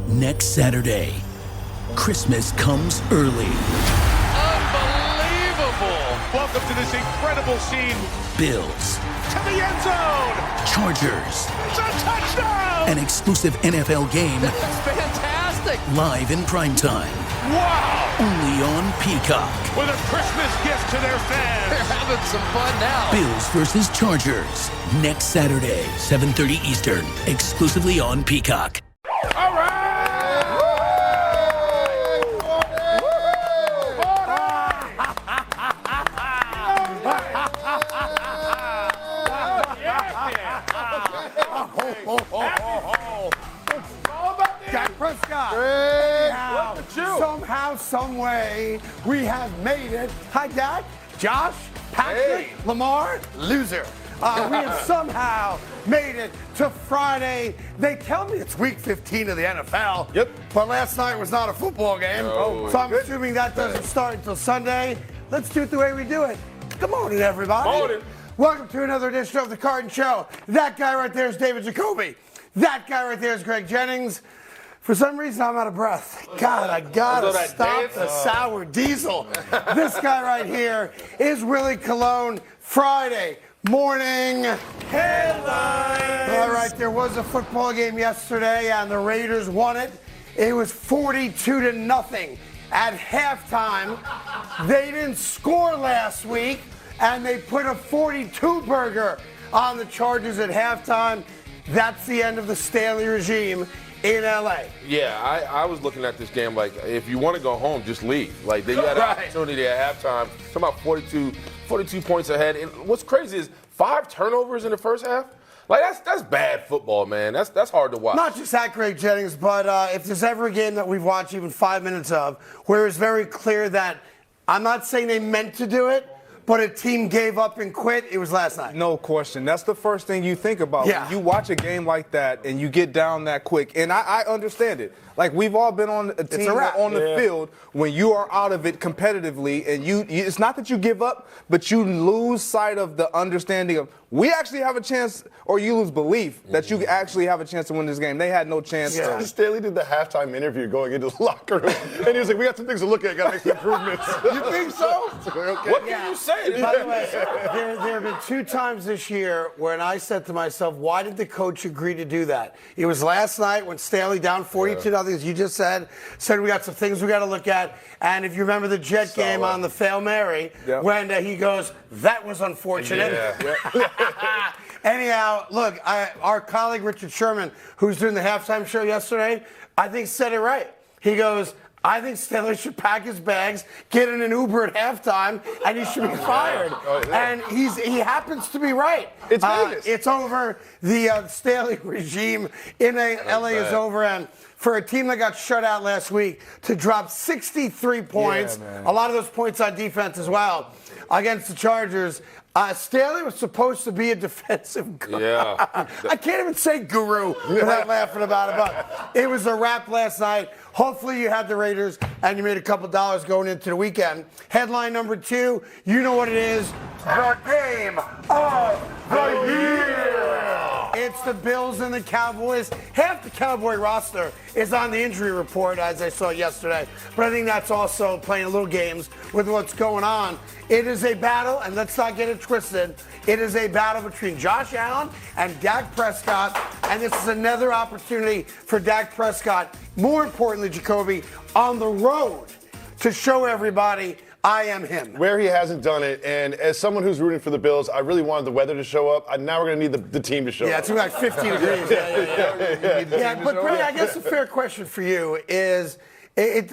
Next Saturday, Christmas comes early. Unbelievable! Welcome to this incredible scene. Bills. To the end zone! Chargers. It's a touchdown! An exclusive NFL game. That's fantastic! Live in primetime. Wow! Only on Peacock. With a Christmas gift to their fans. They're having some fun now. Bills versus Chargers. Next Saturday, 7:30 Eastern. Exclusively on Peacock. All right! Dak Prescott. Somehow, some way, we have made it. Hi, Dak, Josh, Patrick, Lamar, loser. We have somehow made it to Friday. They tell me it's week 15 of the NFL. Yep. But last night was not a football game. No. So I'm assuming that doesn't start until Sunday. Let's do it the way we do it. Good morning, everybody. Morning. Welcome to another edition of the Carton Show. That guy right there is David Jacoby. That guy right there is Greg Jennings. For some reason, I'm out of breath. God, I gotta stop the sour diesel. This guy right here is Willie Colon. Friday morning headlines. All right, there was a football game yesterday, and the Raiders won it. It was 42-0 at halftime. They didn't score last week, and they put a 42 burger on the Chargers at halftime. That's the end of the Staley regime in LA. Yeah, I was looking at this game like, if you want to go home, just leave. Like, they had an opportunity at halftime. Talking about 42 points ahead. And what's crazy is 5 turnovers in the first half. Like, that's bad football, man. That's hard to watch. Not just that, Greg Jennings, but if there's ever a game that we've watched even 5 minutes of where it's very clear that I'm not saying they meant to do it, but a team gave up and quit, it was last night. No question. That's the first thing you think about. Yeah. When you watch a game like that and you get down that quick. And I understand it. Like, we've all been on a team on the field when you are out of it competitively, and it's not that you give up, but you lose sight of the understanding of we actually have a chance, or you lose belief that you actually have a chance to win this game. They had no chance. Yeah. Staley did the halftime interview going into the locker room, and he was like, we got some things to look at, got to make some improvements. You think so? Okay. What can you say? By the way, there have been 2 times this year when I said to myself, why did the coach agree to do that? It was last night when Staley down 42-0, as you just said we got some things we got to look at. And if you remember the Jet game on the Fail Mary, when he goes, that was unfortunate. Anyhow, look, our colleague Richard Sherman, who's doing the halftime show yesterday, I think said it right. He goes, I think Staley should pack his bags, get in an Uber at halftime, and he should be fired. And he happens to be right. It's Vegas. It's over. The Staley regime in LA is over. And for a team that got shut out last week to drop 63 points, a lot of those points on defense as well, against the Chargers, Staley was supposed to be a defensive guru. Yeah. I can't even say guru without laughing about it, but it was a wrap last night. Hopefully you had the Raiders and you made a couple dollars going into the weekend. Headline number 2, you know what it is. The game of the year. It's the Bills and the Cowboys. Half the Cowboy roster is on the injury report, as I saw yesterday. But I think that's also playing a little games with what's going on. It is a battle, and let's not get it twisted. It is a battle between Josh Allen and Dak Prescott, and this is another opportunity for Dak Prescott, more importantly, Jacoby, on the road to show everybody I am him. Where he hasn't done it, and as someone who's rooting for the Bills, I really wanted the weather to show up. Now we're going to need the team to show up. Yeah, it's like 15 degrees. Yeah, but Greg, I guess a fair question for you is,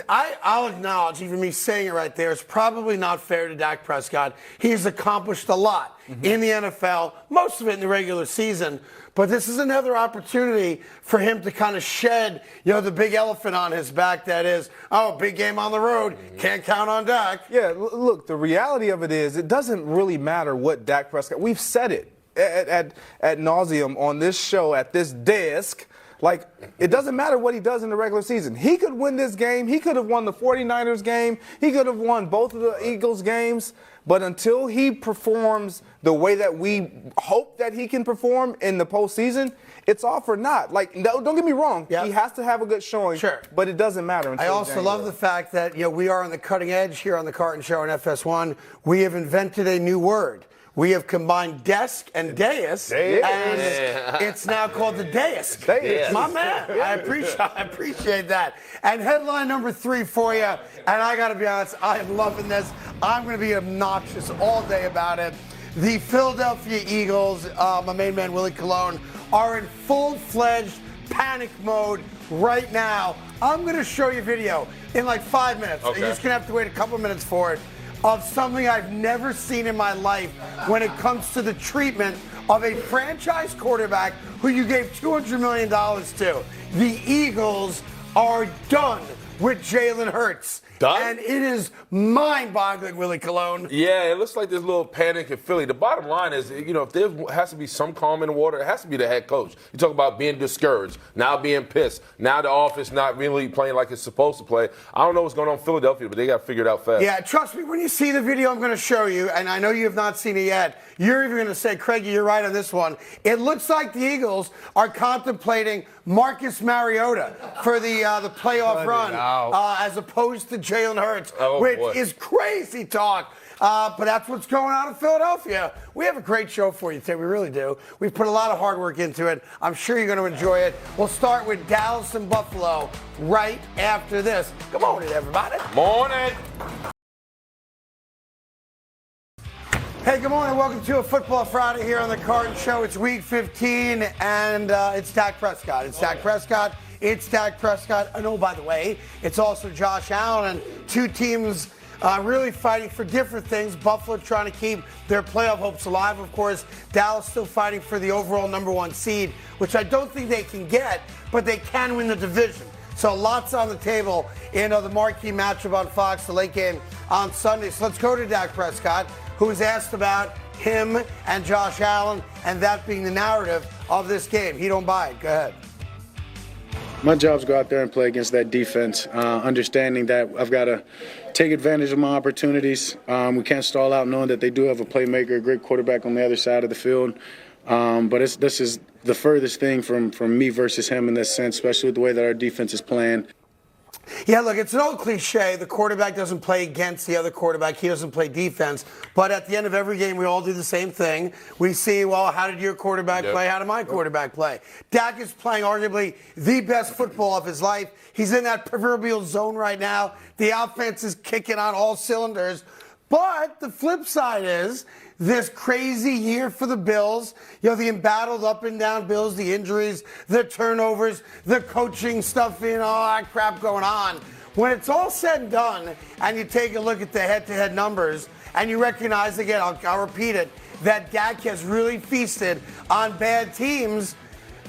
I'll acknowledge, even me saying it right there, it's probably not fair to Dak Prescott. He's accomplished a lot in the NFL, most of it in the regular season. But this is another opportunity for him to kind of shed, the big elephant on his back that is, big game on the road, can't count on Dak. Yeah, look, the reality of it is it doesn't really matter what Dak Prescott, we've said it ad nauseum on this show, at this desk, Like, it doesn't matter what he does in the regular season. He could win this game. He could have won the 49ers game. He could have won both of the Eagles games. But until he performs the way that we hope that he can perform in the postseason, it's all for naught. Like, don't get me wrong. Yep. He has to have a good showing. Sure. But it doesn't matter. I also love the fact that, we are on the cutting edge here on the Carton Show on FS1. We have invented a new word. We have combined desk and dais, and it's now called the dais. My man, I appreciate that. And headline number 3 for you, and I got to be honest, I am loving this. I'm going to be obnoxious all day about it. The Philadelphia Eagles, my main man Willie Colon, are in full-fledged panic mode right now. I'm going to show you a video in like 5 minutes. Okay. You're just going to have to wait a couple minutes for it, of something I've never seen in my life when it comes to the treatment of a franchise quarterback who you gave $200 million to. The Eagles are done with Jalen Hurts. Done? And it is mind-boggling, Willie Colon. Yeah, it looks like there's a little panic in Philly. The bottom line is, if there has to be some calm in the water, it has to be the head coach. You talk about being discouraged, now being pissed, now the offense not really playing like it's supposed to play. I don't know what's going on in Philadelphia, but they got to figure it out fast. Yeah, trust me, when you see the video I'm going to show you, and I know you have not seen it yet, you're even going to say, Craigie, you're right on this one. It looks like the Eagles are contemplating Marcus Mariota for the playoff run as opposed to Jalen Hurts, which is crazy talk. But that's what's going on in Philadelphia. We have a great show for you today. We really do. We've put a lot of hard work into it. I'm sure you're going to enjoy it. We'll start with Dallas and Buffalo right after this. Good morning, everybody. Morning. Hey, good morning. Welcome to a Football Friday here on the Carton Show. It's Week 15, and it's Dak Prescott. It's Dak Prescott. It's Dak Prescott. And oh, by the way, it's also Josh Allen, and two teams really fighting for different things. Buffalo trying to keep their playoff hopes alive, of course. Dallas still fighting for the overall number 1 seed, which I don't think they can get, but they can win the division. So lots on the table in the marquee matchup on Fox, the late game on Sunday. So let's go to Dak Prescott, who was asked about him and Josh Allen, and that being the narrative of this game. He don't buy it. Go ahead. My job is to go out there and play against that defense, understanding that I've got to take advantage of my opportunities. We can't stall out knowing that they do have a playmaker, a great quarterback on the other side of the field. But this is the furthest thing from me versus him in this sense, especially with the way that our defense is playing. Yeah, look, it's an old cliche. The quarterback doesn't play against the other quarterback. He doesn't play defense. But at the end of every game, we all do the same thing. We see, well, how did your quarterback play? How did my quarterback play? Dak is playing arguably the best football of his life. He's in that proverbial zone right now. The offense is kicking on all cylinders. But the flip side is this crazy year for the Bills. The embattled up and down Bills, the injuries, the turnovers, the coaching stuff, all that crap going on. When it's all said and done, and you take a look at the head-to-head numbers, and you recognize, again, I'll repeat it, that Dak has really feasted on bad teams.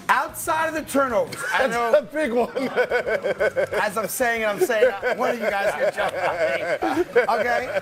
Outside of the turnovers, I know that's a big one. As I'm saying it, one of you guys can jump on me. Okay.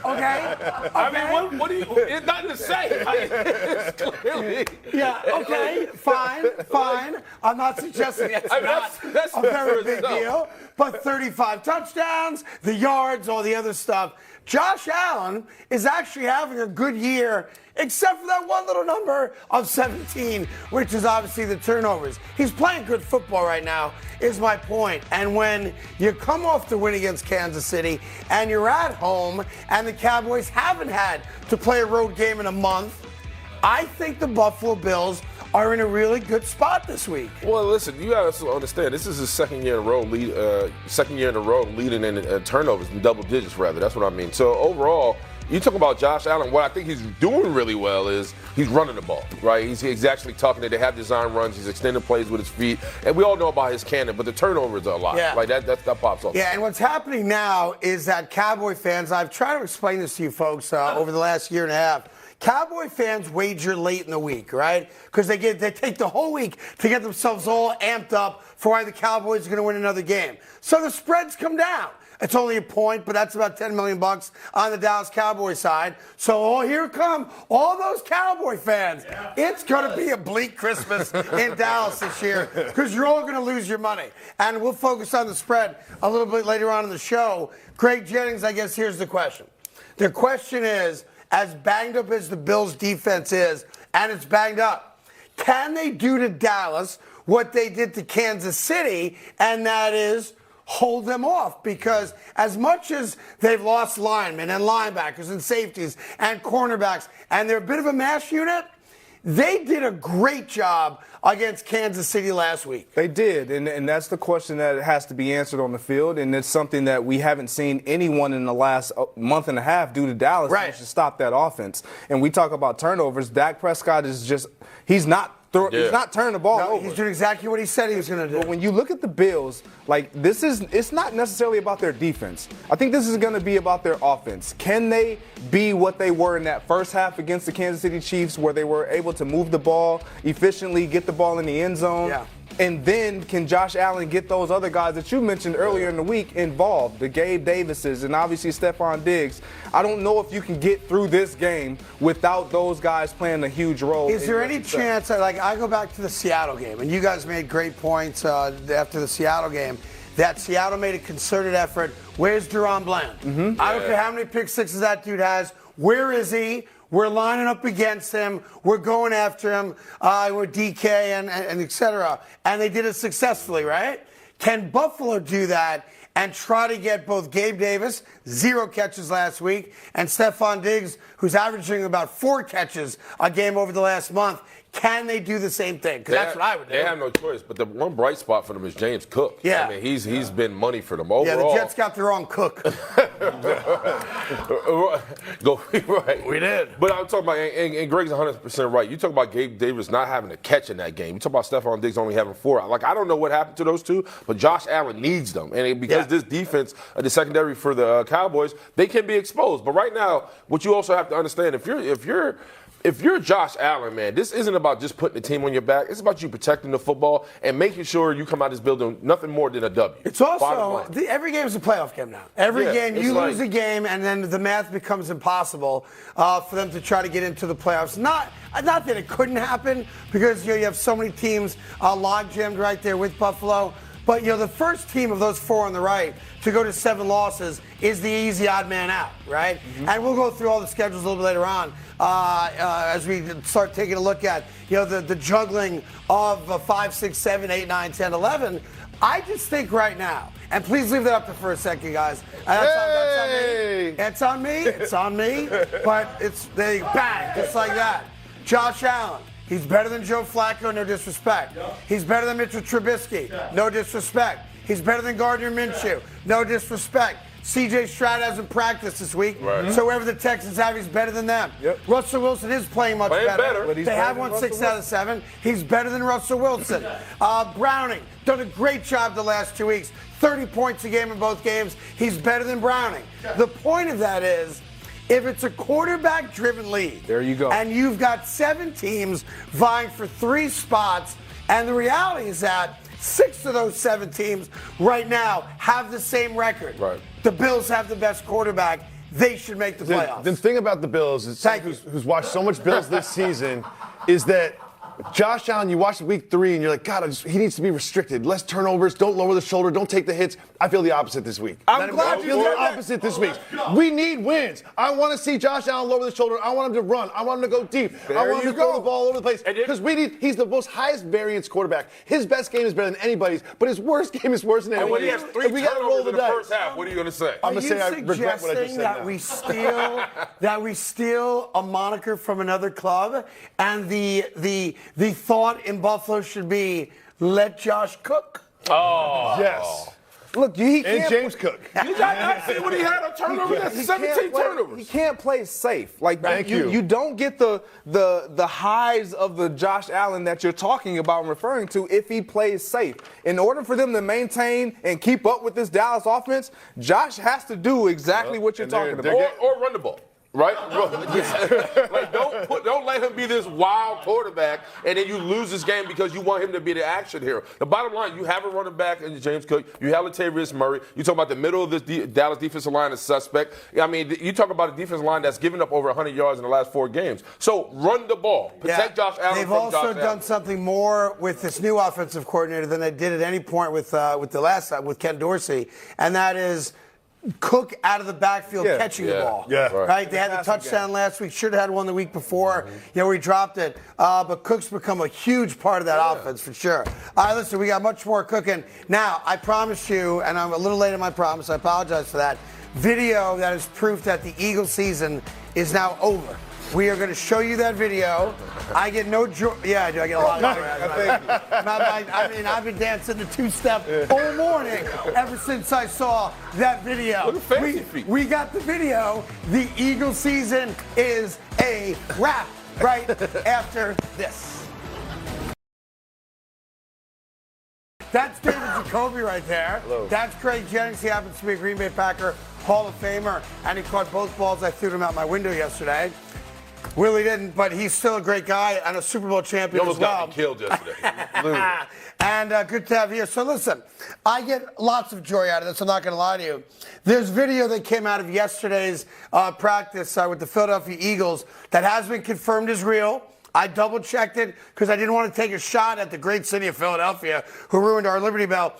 I mean, what do you? It's nothing to say. It's clearly. Yeah. Okay. Fine. I'm not suggesting that's a very big deal. But 35 touchdowns, the yards, all the other stuff. Josh Allen is actually having a good year, except for that one little number of 17, which is obviously the turnovers. He's playing good football right now, is my point. And when you come off the win against Kansas City and you're at home and the Cowboys haven't had to play a road game in a month, I think the Buffalo Bills are in a really good spot this week. Well, listen, you got to understand, this is his second year in a row leading in turnovers in double digits, rather. That's what I mean. So overall, you talk about Josh Allen. What I think he's doing really well is he's running the ball, right? He's actually talking. They have design runs. He's extending plays with his feet, and we all know about his cannon. But the turnovers are a lot. Yeah. Like that pops off. Yeah, and what's happening now is that Cowboy fans. I've tried to explain this to you folks over the last year and a half. Cowboy fans wager late in the week, right? Because they take the whole week to get themselves all amped up for why the Cowboys are going to win another game. So the spreads come down. It's only a point, but that's about $10 million on the Dallas Cowboys side. So here come all those Cowboy fans. Yeah. It's going to be a bleak Christmas in Dallas this year because you're all going to lose your money. And we'll focus on the spread a little bit later on in the show. Greg Jennings, I guess here's the question. The question is, as banged up as the Bills' defense is, and it's banged up, can they do to Dallas what they did to Kansas City, and that is hold them off? Because as much as they've lost linemen and linebackers and safeties and cornerbacks, and they're a bit of a mash unit, they did a great job against Kansas City last week. They did, and that's the question that has to be answered on the field, and it's something that we haven't seen anyone in the last month and a half do to Dallas. Right. To stop that offense. And we talk about turnovers. Dak Prescott is just – he's not turning the ball over. He's doing exactly what he said he was going to do. But when you look at the Bills, it's not necessarily about their defense. I think this is going to be about their offense. Can they be what they were in that first half against the Kansas City Chiefs, where they were able to move the ball efficiently, get the ball in the end zone? Yeah. And then can Josh Allen get those other guys that you mentioned earlier in the week involved, the Gabe Davises and obviously Stephon Diggs? I don't know if you can get through this game without those guys playing a huge role. Is there any chance, I go back to the Seattle game, and you guys made great points after the Seattle game, that Seattle made a concerted effort. Where's Deron Bland? Mm-hmm. I don't care how many pick sixes that dude has. Where is he? We're lining up against him. We're going after him. We're DK and et cetera. And they did it successfully, right? Can Buffalo do that and try to get both Gabe Davis, 0 catches last week, and Stephon Diggs, who's averaging about 4 catches a game over the last month? Can they do the same thing? Because that's what I would do. They have no choice. But the one bright spot for them is James Cook. Yeah. I mean, he's been money for them overall. Yeah, the Jets got their own Cook. Right. We did. But I'm talking about, and Greg's 100% right. You talk about Gabe Davis not having a catch in that game. You talk about Stephon Diggs only having 4. I don't know what happened to those two, but Josh Allen needs them. And because this defense, the secondary for the Cowboys, they can be exposed. But right now, what you also have to understand, if you're Josh Allen, man, this isn't about just putting the team on your back. It's about you protecting the football and making sure you come out of this building nothing more than a W. It's also, every game is a playoff game now. Every game, you lose a game, and then the math becomes impossible for them to try to get into the playoffs. Not that it couldn't happen, because you have so many teams log-jammed right there with Buffalo. But, the first team of those 4 on the right to go to 7 losses is the easy odd man out, right? Mm-hmm. And we'll go through all the schedules a little bit later on as we start taking a look at, the juggling of 5, 6, 7, 8, 9, 10, 11. I just think right now, and please leave that up there for a second, guys. That's on me. It's on me. But they bang, just like that. Josh Allen. He's better than Joe Flacco, no disrespect. He's better than Mitchell Trubisky, no disrespect. He's better than Gardner Minshew, no disrespect. C.J. Stroud hasn't practiced this week, so whoever the Texans have, he's better than them. Yep. Russell Wilson is playing much better. They have won 6 out of 7. He's better than Russell Wilson. Browning, done a great job the last 2 weeks. 30 points a game in both games. He's better than Browning. The point of that is, if it's a quarterback-driven league, there you go, and you've got 7 teams vying for 3 spots, and the reality is that 6 of those 7 teams right now have the same record. Right. The Bills have the best quarterback. They should make the playoffs. The thing about the Bills is, who's watched so much Bills this season, is that Josh Allen, you watch week 3 and you're like, God, he needs to be restricted. Less turnovers, don't lower the shoulder, don't take the hits. I feel the opposite this week. I'm glad you feel the opposite this week. We need wins. I want to see Josh Allen lower the shoulder. I want him to run. I want him to go deep. I want him to throw the ball all over the place. Because he's the most highest variance quarterback. His best game is better than anybody's, but his worst game is worse than anybody's. And when he has 3 turnovers in the first half, what are you going to say? I'm going to say I regret what I just said that we steal a moniker from another club, and the thought in Buffalo should be, let Josh cook? Oh. Yes. Look, he can't. And James Cook. You got not see what he had on turnovers? That's 17 turnovers. He can't play safe. Thank you. You don't get the highs of the Josh Allen that you're talking about and referring to if he plays safe. In order for them to maintain and keep up with this Dallas offense, Josh has to do exactly what you're talking about. Or run the ball. Right? Like, don't let him be this wild quarterback, and then you lose this game because you want him to be the action hero. The bottom line, you have a running back in James Cook. You have Latavius Murray. You talk about the middle of this Dallas defensive line is suspect. I mean, you talk about a defensive line that's given up over 100 yards in the last 4 games. So run the ball. Protect Josh Allen They've from Josh also Allen. done something more with this new offensive coordinator than they did at any point with the last time with Ken Dorsey, and that is Cook out of the backfield catching the ball. Right? They had the touchdown last week. Should have had one the week before. We dropped it. But Cook's become a huge part of that offense for sure. All right, listen, we got much more cooking. Now, I promise you, and I'm a little late on my promise, I apologize for that, video that is proof that the Eagles season is now over. We are going to show you that video. I get no joy. Yeah, I do. I get a lot of joy. I mean, I've been dancing the two-step all morning ever since I saw that video. Look at fancy feet. We got the video. The Eagle season is a wrap right after this. That's David Jacoby right there. Hello. That's Craig Jennings. He happens to be a Green Bay Packer Hall of Famer, and he caught both balls. I threw them out my window yesterday. Willie didn't, but he's still a great guy and a Super Bowl champion as well. He almost got me killed yesterday. And good to have you here. So listen, I get lots of joy out of this. I'm not going to lie to you. There's video that came out of yesterday's practice with the Philadelphia Eagles that has been confirmed as real. I double-checked it because I didn't want to take a shot at the great city of Philadelphia, who ruined our Liberty Bell,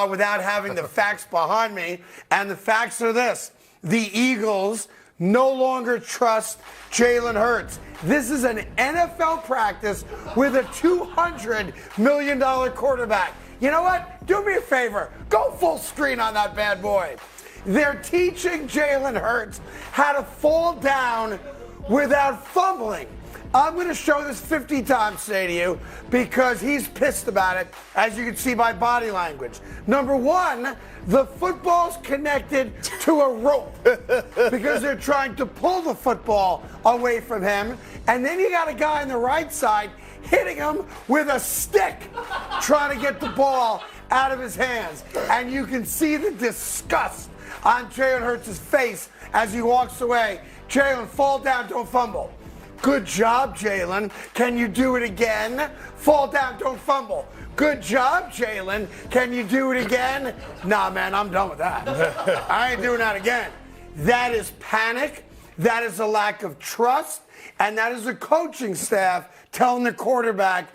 without having the facts behind me. And the facts are this. The Eagles no longer trust Jalen Hurts. This is an NFL practice with a $200 million quarterback. You know what? Do me a favor. Go full screen on that bad boy. They're teaching Jalen Hurts how to fall down without fumbling. I'm going to show this 50 times today to you because he's pissed about it, as you can see by body language. Number one, the football's connected to a rope because they're trying to pull the football away from him. And then you got a guy on the right side hitting him with a stick, trying to get the ball out of his hands. And you can see the disgust on Jalen Hurts' face as he walks away. Jalen, fall down, don't fumble. Good job, Jalen. Can you do it again? Fall down, don't fumble. Good job, Jalen. Can you do it again? Nah, man, I'm done with that. I ain't doing that again. That is panic. That is a lack of trust. And that is a coaching staff telling the quarterback,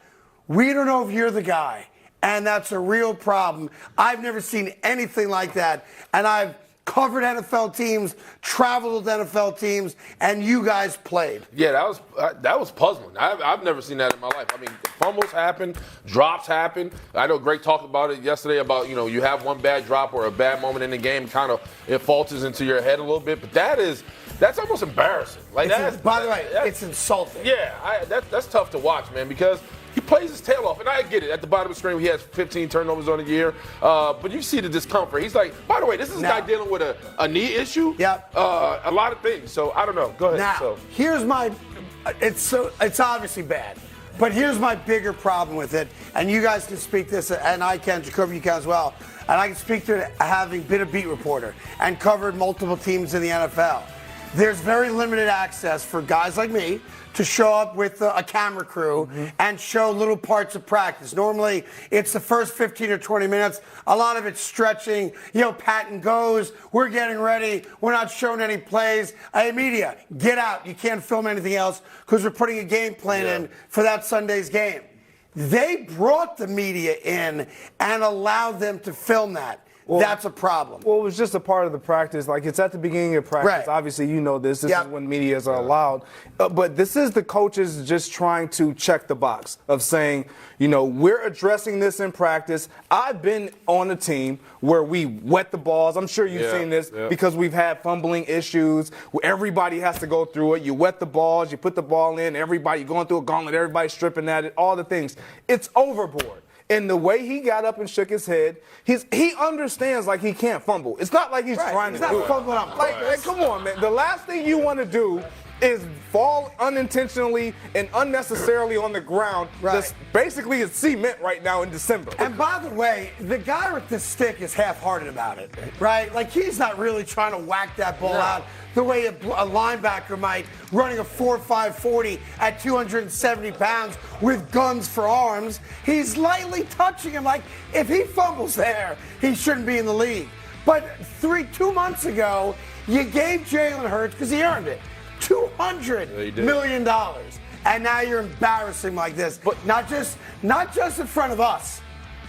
we don't know if you're the guy. And that's a real problem. I've never seen anything like that. And I've covered NFL teams, traveled with NFL teams, and you guys played. Yeah, that was puzzling. I've never seen that in my life. I mean, fumbles happen, drops happen. I know Greg talked about it yesterday about, you have one bad drop or a bad moment in the game, kind of it falters into your head a little bit. But that's almost embarrassing. Like by the way, it's insulting. Yeah, that's tough to watch, man, because he plays his tail off, and I get it. At the bottom of the screen, he has 15 turnovers on the year. But you see the discomfort. He's like, by the way, this is a guy dealing with a knee issue. Yep. A lot of things. So I don't know. Go ahead. Now, here's my. It's obviously bad, but here's my bigger problem with it. And you guys can speak this, and I can. Jacoby, you can as well. And I can speak to it having been a beat reporter and covered multiple teams in the NFL. There's very limited access for guys like me to show up with a camera crew and show little parts of practice. Normally, it's the first 15 or 20 minutes. A lot of it's stretching, pat and goes. We're getting ready. We're not showing any plays. Hey, media, get out. You can't film anything else because we're putting a game plan in for that Sunday's game. They brought the media in and allowed them to film that. Well, that's a problem. Well, it was just a part of the practice. Like, it's at the beginning of practice. Right. Obviously, you know this. This is when medias are allowed. But this is the coaches just trying to check the box of saying, we're addressing this in practice. I've been on a team where we wet the balls. I'm sure you've seen this because we've had fumbling issues where everybody has to go through it. You wet the balls. You put the ball in. Everybody going through a gauntlet. Everybody stripping at it. All the things. It's overboard. And the way he got up and shook his head, he understands like he can't fumble. It's not like he's trying to do it. Fumbling on purpose. Like, come on, man. The last thing you want to do is fall unintentionally and unnecessarily on the ground. Right. That's basically is cement right now in December. And by the way, the guy with the stick is half-hearted about it, right? Like, he's not really trying to whack that ball out the way a linebacker might, running a 4.5 40 at 270 pounds with guns for arms. He's lightly touching him. Like, if he fumbles there, he shouldn't be in the league. But 2 months ago, you gave Jalen Hurts, because he earned it, $200 million. And now you're embarrassing like this. But not just in front of us,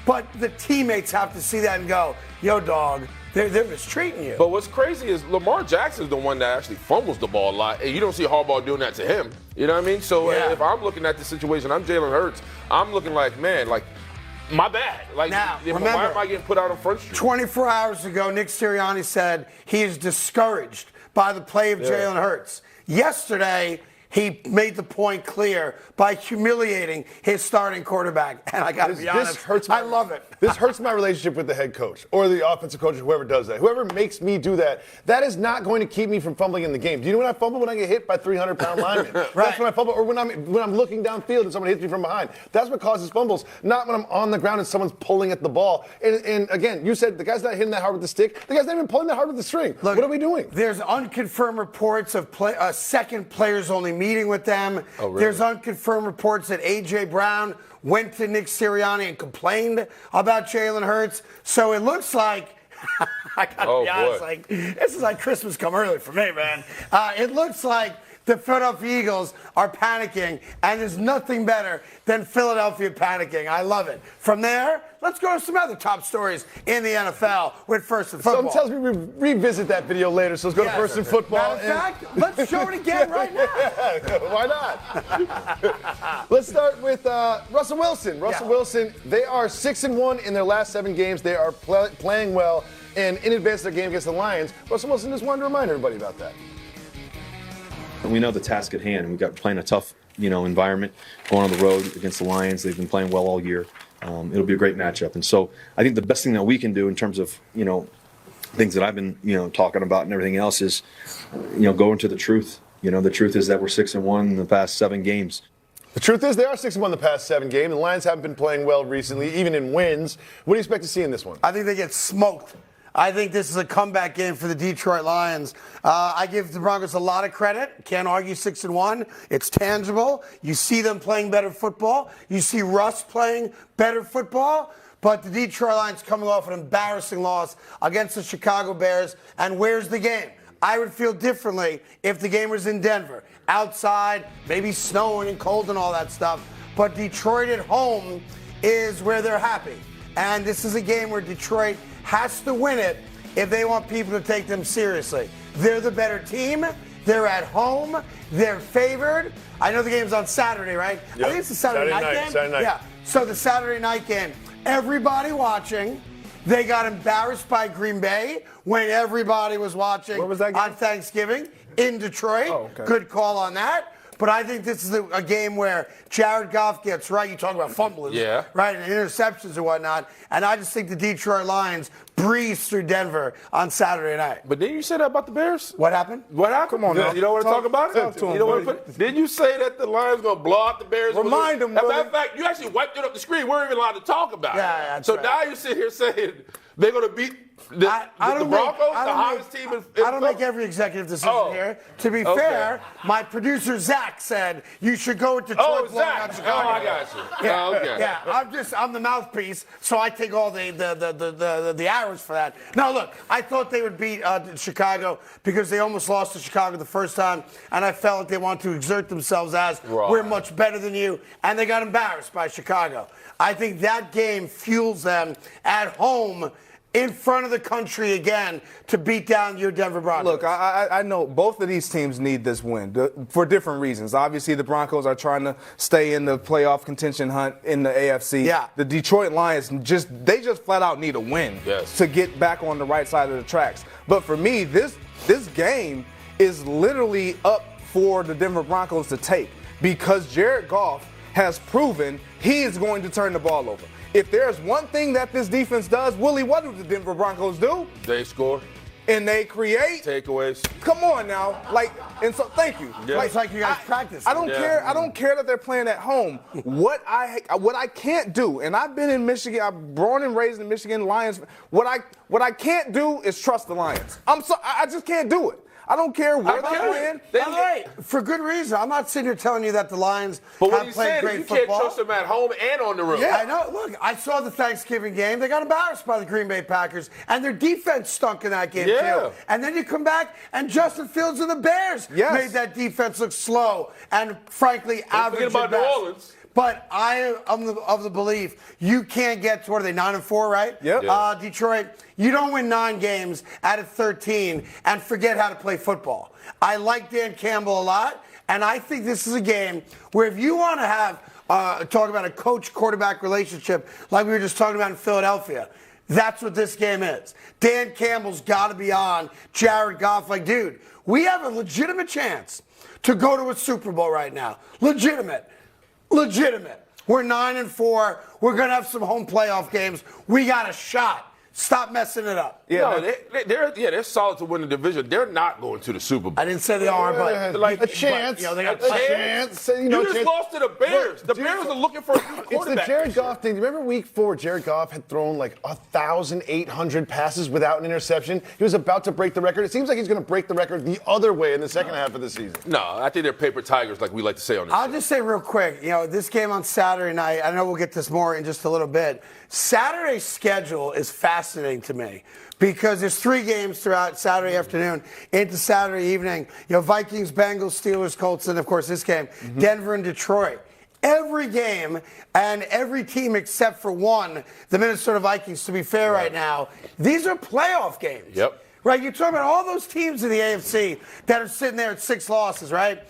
but the teammates have to see that and go, yo, dog, they're mistreating you. But what's crazy is Lamar Jackson's the one that actually fumbles the ball a lot, and you don't see Harbaugh doing that to him. You know what I mean? So if I'm looking at the situation, I'm Jalen Hurts, I'm looking like, man, like, my bad. Like, now, remember, why am I getting put out on Front Street? 24 hours ago, Nick Sirianni said he is discouraged by the play of Jalen Hurts. Yesterday, he made the point clear by humiliating his starting quarterback. And I got to be honest, I love it. This hurts my relationship with the head coach or the offensive coach or whoever does that. Whoever makes me do that, that is not going to keep me from fumbling in the game. Do you know when I fumble? When I get hit by 300-pound linemen. Right. That's when I fumble. Or when I'm looking downfield and someone hits me from behind. That's what causes fumbles, not when I'm on the ground and someone's pulling at the ball. And again, you said the guy's not hitting that hard with the stick. The guy's not even pulling that hard with the string. Look, what are we doing? There's unconfirmed reports of second players-only meeting with them. Oh, really? There's unconfirmed reports that A.J. Brown went to Nick Sirianni and complained about Jalen Hurts. So it looks like, I gotta be honest, like, this is like Christmas come early for me, man. It looks like the Philadelphia Eagles are panicking, and there's nothing better than Philadelphia panicking. I love it. From there, let's go to some other top stories in the NFL with First and Football. Someone tells me we revisit that video later, so let's go to First and Football. Matter of fact, let's show it again right now. Why not? Let's start with Russell Wilson. Russell Wilson, they are 6-1 in their last 7 games. They are playing well, and in advance of their game against the Lions, Russell Wilson just wanted to remind everybody about that. We know the task at hand. We've got playing a tough, environment, going on the road against the Lions. They've been playing well all year. It'll be a great matchup. And so I think the best thing that we can do in terms of, things that I've been, talking about and everything else is, go into the truth. The truth is that we're 6-1 in the past 7 games. The truth is they are 6-1 in the past 7 games. The Lions haven't been playing well recently, even in wins. What do you expect to see in this one? I think they get smoked. I think this is a comeback game for the Detroit Lions. I give the Broncos a lot of credit. Can't argue 6-1. It's tangible. You see them playing better football. You see Russ playing better football. But the Detroit Lions coming off an embarrassing loss against the Chicago Bears. And where's the game? I would feel differently if the game was in Denver. Outside, maybe snowing and cold and all that stuff. But Detroit at home is where they're happy. And this is a game where Detroit has to win it if they want people to take them seriously. They're the better team. They're at home. They're favored. I know the game's on Saturday, right? Yep. I think it's a Saturday night game. Saturday night. Yeah. So the Saturday night game, everybody watching. They got embarrassed by Green Bay when everybody was watching. Where was that game? On Thanksgiving in Detroit. Oh, okay. Good call on that. But I think this is a game where Jared Goff gets right. You talk about fumbling, right, and interceptions and whatnot. And I just think the Detroit Lions breeze through Denver on Saturday night. But didn't you say that about the Bears? What happened? What happened? Come on now. You don't want to talk about talk it? to him, You don't want buddy. to didn't you say that the Lions going to blow out the Bears? Remind them, As a matter buddy. of fact, you actually wiped it up the screen. We weren't even allowed to talk about it. Yeah, that's so right. now you sit here saying they're going to beat the Broncos, the hottest team in I don't make every executive decision here. To be fair, my producer Zach said you should go with Detroit. Zach. Chicago. I got you. Yeah, okay. yeah. I'm the mouthpiece, so I take all the arrows for that. Now look, I thought they would beat Chicago because they almost lost to Chicago the first time, and I felt like they wanted to exert themselves as we're much better than you, and they got embarrassed by Chicago. I think that game fuels them at home in front of the country again to beat down your Denver Broncos. Look, I know both of these teams need this win for different reasons. Obviously, the Broncos are trying to stay in the playoff contention hunt in the AFC. Yeah. The Detroit Lions just flat out need a win to get back on the right side of the tracks. But for me, this game is literally up for the Denver Broncos to take because Jared Goff has proven he is going to turn the ball over. If there's one thing that this defense does, Willie, what do the Denver Broncos do? They score. and they create takeaways. Come on now, and so thank you. Yeah. It's like you guys practice. I don't care. I don't care that they're playing at home. What I can't do, and I've been in Michigan. I'm born and raised in Michigan. Lions. What I can't do is trust the Lions. I just can't do it. I don't care where they're playing. For good reason. I'm not sitting here telling you that the Lions but have played great you football. can't trust them at home and on the road. Yeah, I know. Look, I saw the Thanksgiving game. They got embarrassed by the Green Bay Packers, and their defense stunk in that game, too. And then you come back, and Justin Fields and the Bears made that defense look slow and, frankly, average at best. New Orleans. But I am of the belief you can't get to, what are they, 9-4, right? Yep. Detroit, you don't win 9 games out of 13 and forget how to play football. I like Dan Campbell a lot, and I think this is a game where if you want to have talk about a coach-quarterback relationship like we were just talking about in Philadelphia, that's what this game is. Dan Campbell's got to be on Jared Goff. Like, dude, we have a legitimate chance to go to a Super Bowl right now. Legitimate. We're 9-4. We're going to have some home playoff games. We got a shot. Stop messing it up. Yeah, they're solid to win the division. They're not going to the Super Bowl. I didn't say they are, but like a chance. But, they got a chance. You just lost to the Bears. The Bears are looking for a new quarterback. It's the Jared Goff thing. Remember week 4, Jared Goff had thrown like 1,800 passes without an interception. He was about to break the record. It seems like he's going to break the record the other way in the second half of the season. No, I think they're paper tigers, like we like to say on this I'll show. just say real quick, this game on Saturday night, I know we'll get this more in just a little bit. Saturday's schedule is fascinating to me because there's 3 games throughout Saturday afternoon into Saturday evening. Vikings, Bengals, Steelers, Colts, and of course this game, Denver and Detroit. Every game and every team except for one, the Minnesota Vikings, to be fair right now, these are playoff games. Yep. Right, you're talking about all those teams in the AFC that are sitting there at 6 losses, right?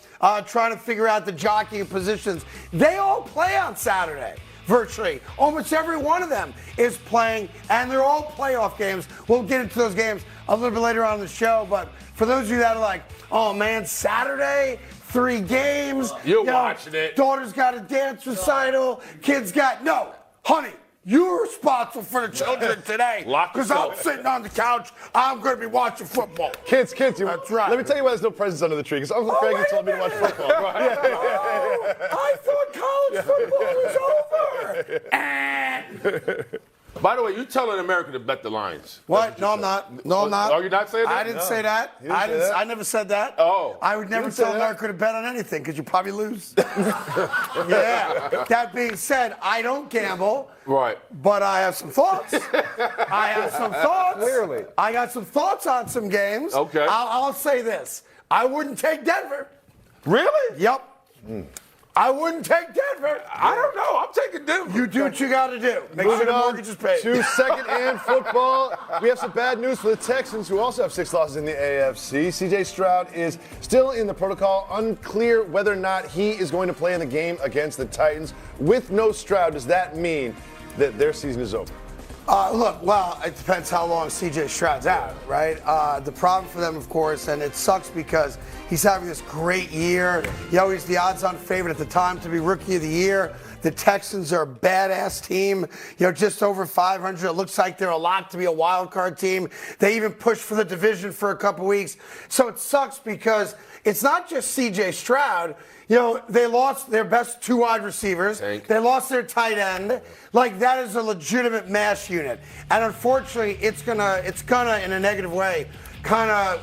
Trying to figure out the jockeying positions. They all play on Saturday. Virtually. Almost every one of them is playing, and they're all playoff games. We'll get into those games a little bit later on in the show, but for those of you that are like, oh man, Saturday, 3 games. You're watching it. Daughter's got a dance recital. Kids got, no, honey, you're responsible for the children today. Because I'm sitting on the couch. I'm going to be watching football. Kids. That's right. Let me tell you why there's no presents under the tree. Because Uncle Craig told me to watch football. I thought college football was over. By the way, you're telling America to bet the Lions. What? No, I'm not. No, I'm not. Are you not saying that? I didn't say that. I never said that. Oh. I would never tell America to bet on anything because you probably lose. Yeah. That being said, I don't gamble. Right. But I have some thoughts. Clearly. I got some thoughts on some games. Okay. I'll say this. I wouldn't take Denver. Really? Yep. I wouldn't take Denver. I don't know. I'm taking Denver. You do what you got to do. Make sure the mortgage is paid. To second and football. We have some bad news for the Texans, who also have 6 losses in the AFC. C.J. Stroud is still in the protocol. Unclear whether or not he is going to play in the game against the Titans. With no Stroud, does that mean that their season is over? Look, well, it depends how long C.J. Stroud's out, right? The problem for them, of course, and it sucks because he's having this great year. He's the odds-on favorite at the time to be Rookie of the Year. The Texans are a badass team, just over 500. It looks like they're a lock to be a wild card team. They even pushed for the division for a couple weeks. So it sucks because it's not just C.J. Stroud. They lost their best 2 wide receivers. They lost their tight end. Like, that is a legitimate mass unit. And unfortunately, it's gonna in a negative way, cloud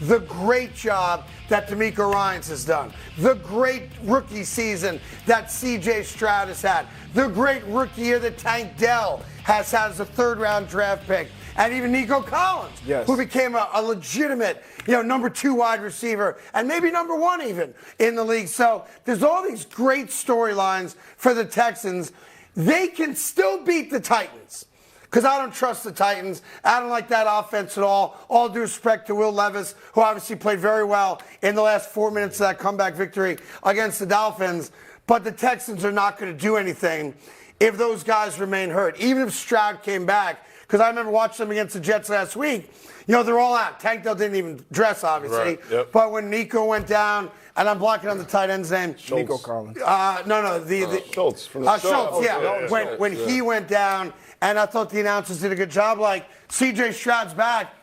the great job that DeMeco Ryans has done, the great rookie season that C.J. Stroud has had, the great rookie year that Tank Dell has had as a 3rd-round draft pick, and even Nico Collins, who became a legitimate, number 2 wide receiver, and maybe number 1 even in the league. So there's all these great storylines for the Texans. They can still beat the Titans. Because I don't trust the Titans. I don't like that offense at all. All due respect to Will Levis, who obviously played very well in the last 4 minutes of that comeback victory against the Dolphins. But the Texans are not going to do anything if those guys remain hurt. Even if Stroud came back, because I remember watching them against the Jets last week, they're all out. Tank Dell didn't even dress, obviously. Right, yep. But when Nico went down, and I'm blocking on the tight end's name. Nico Collins. No, Schultz. From the Schultz, yeah. When he went down, and I thought the announcers did a good job. Like, C.J. Stroud's back.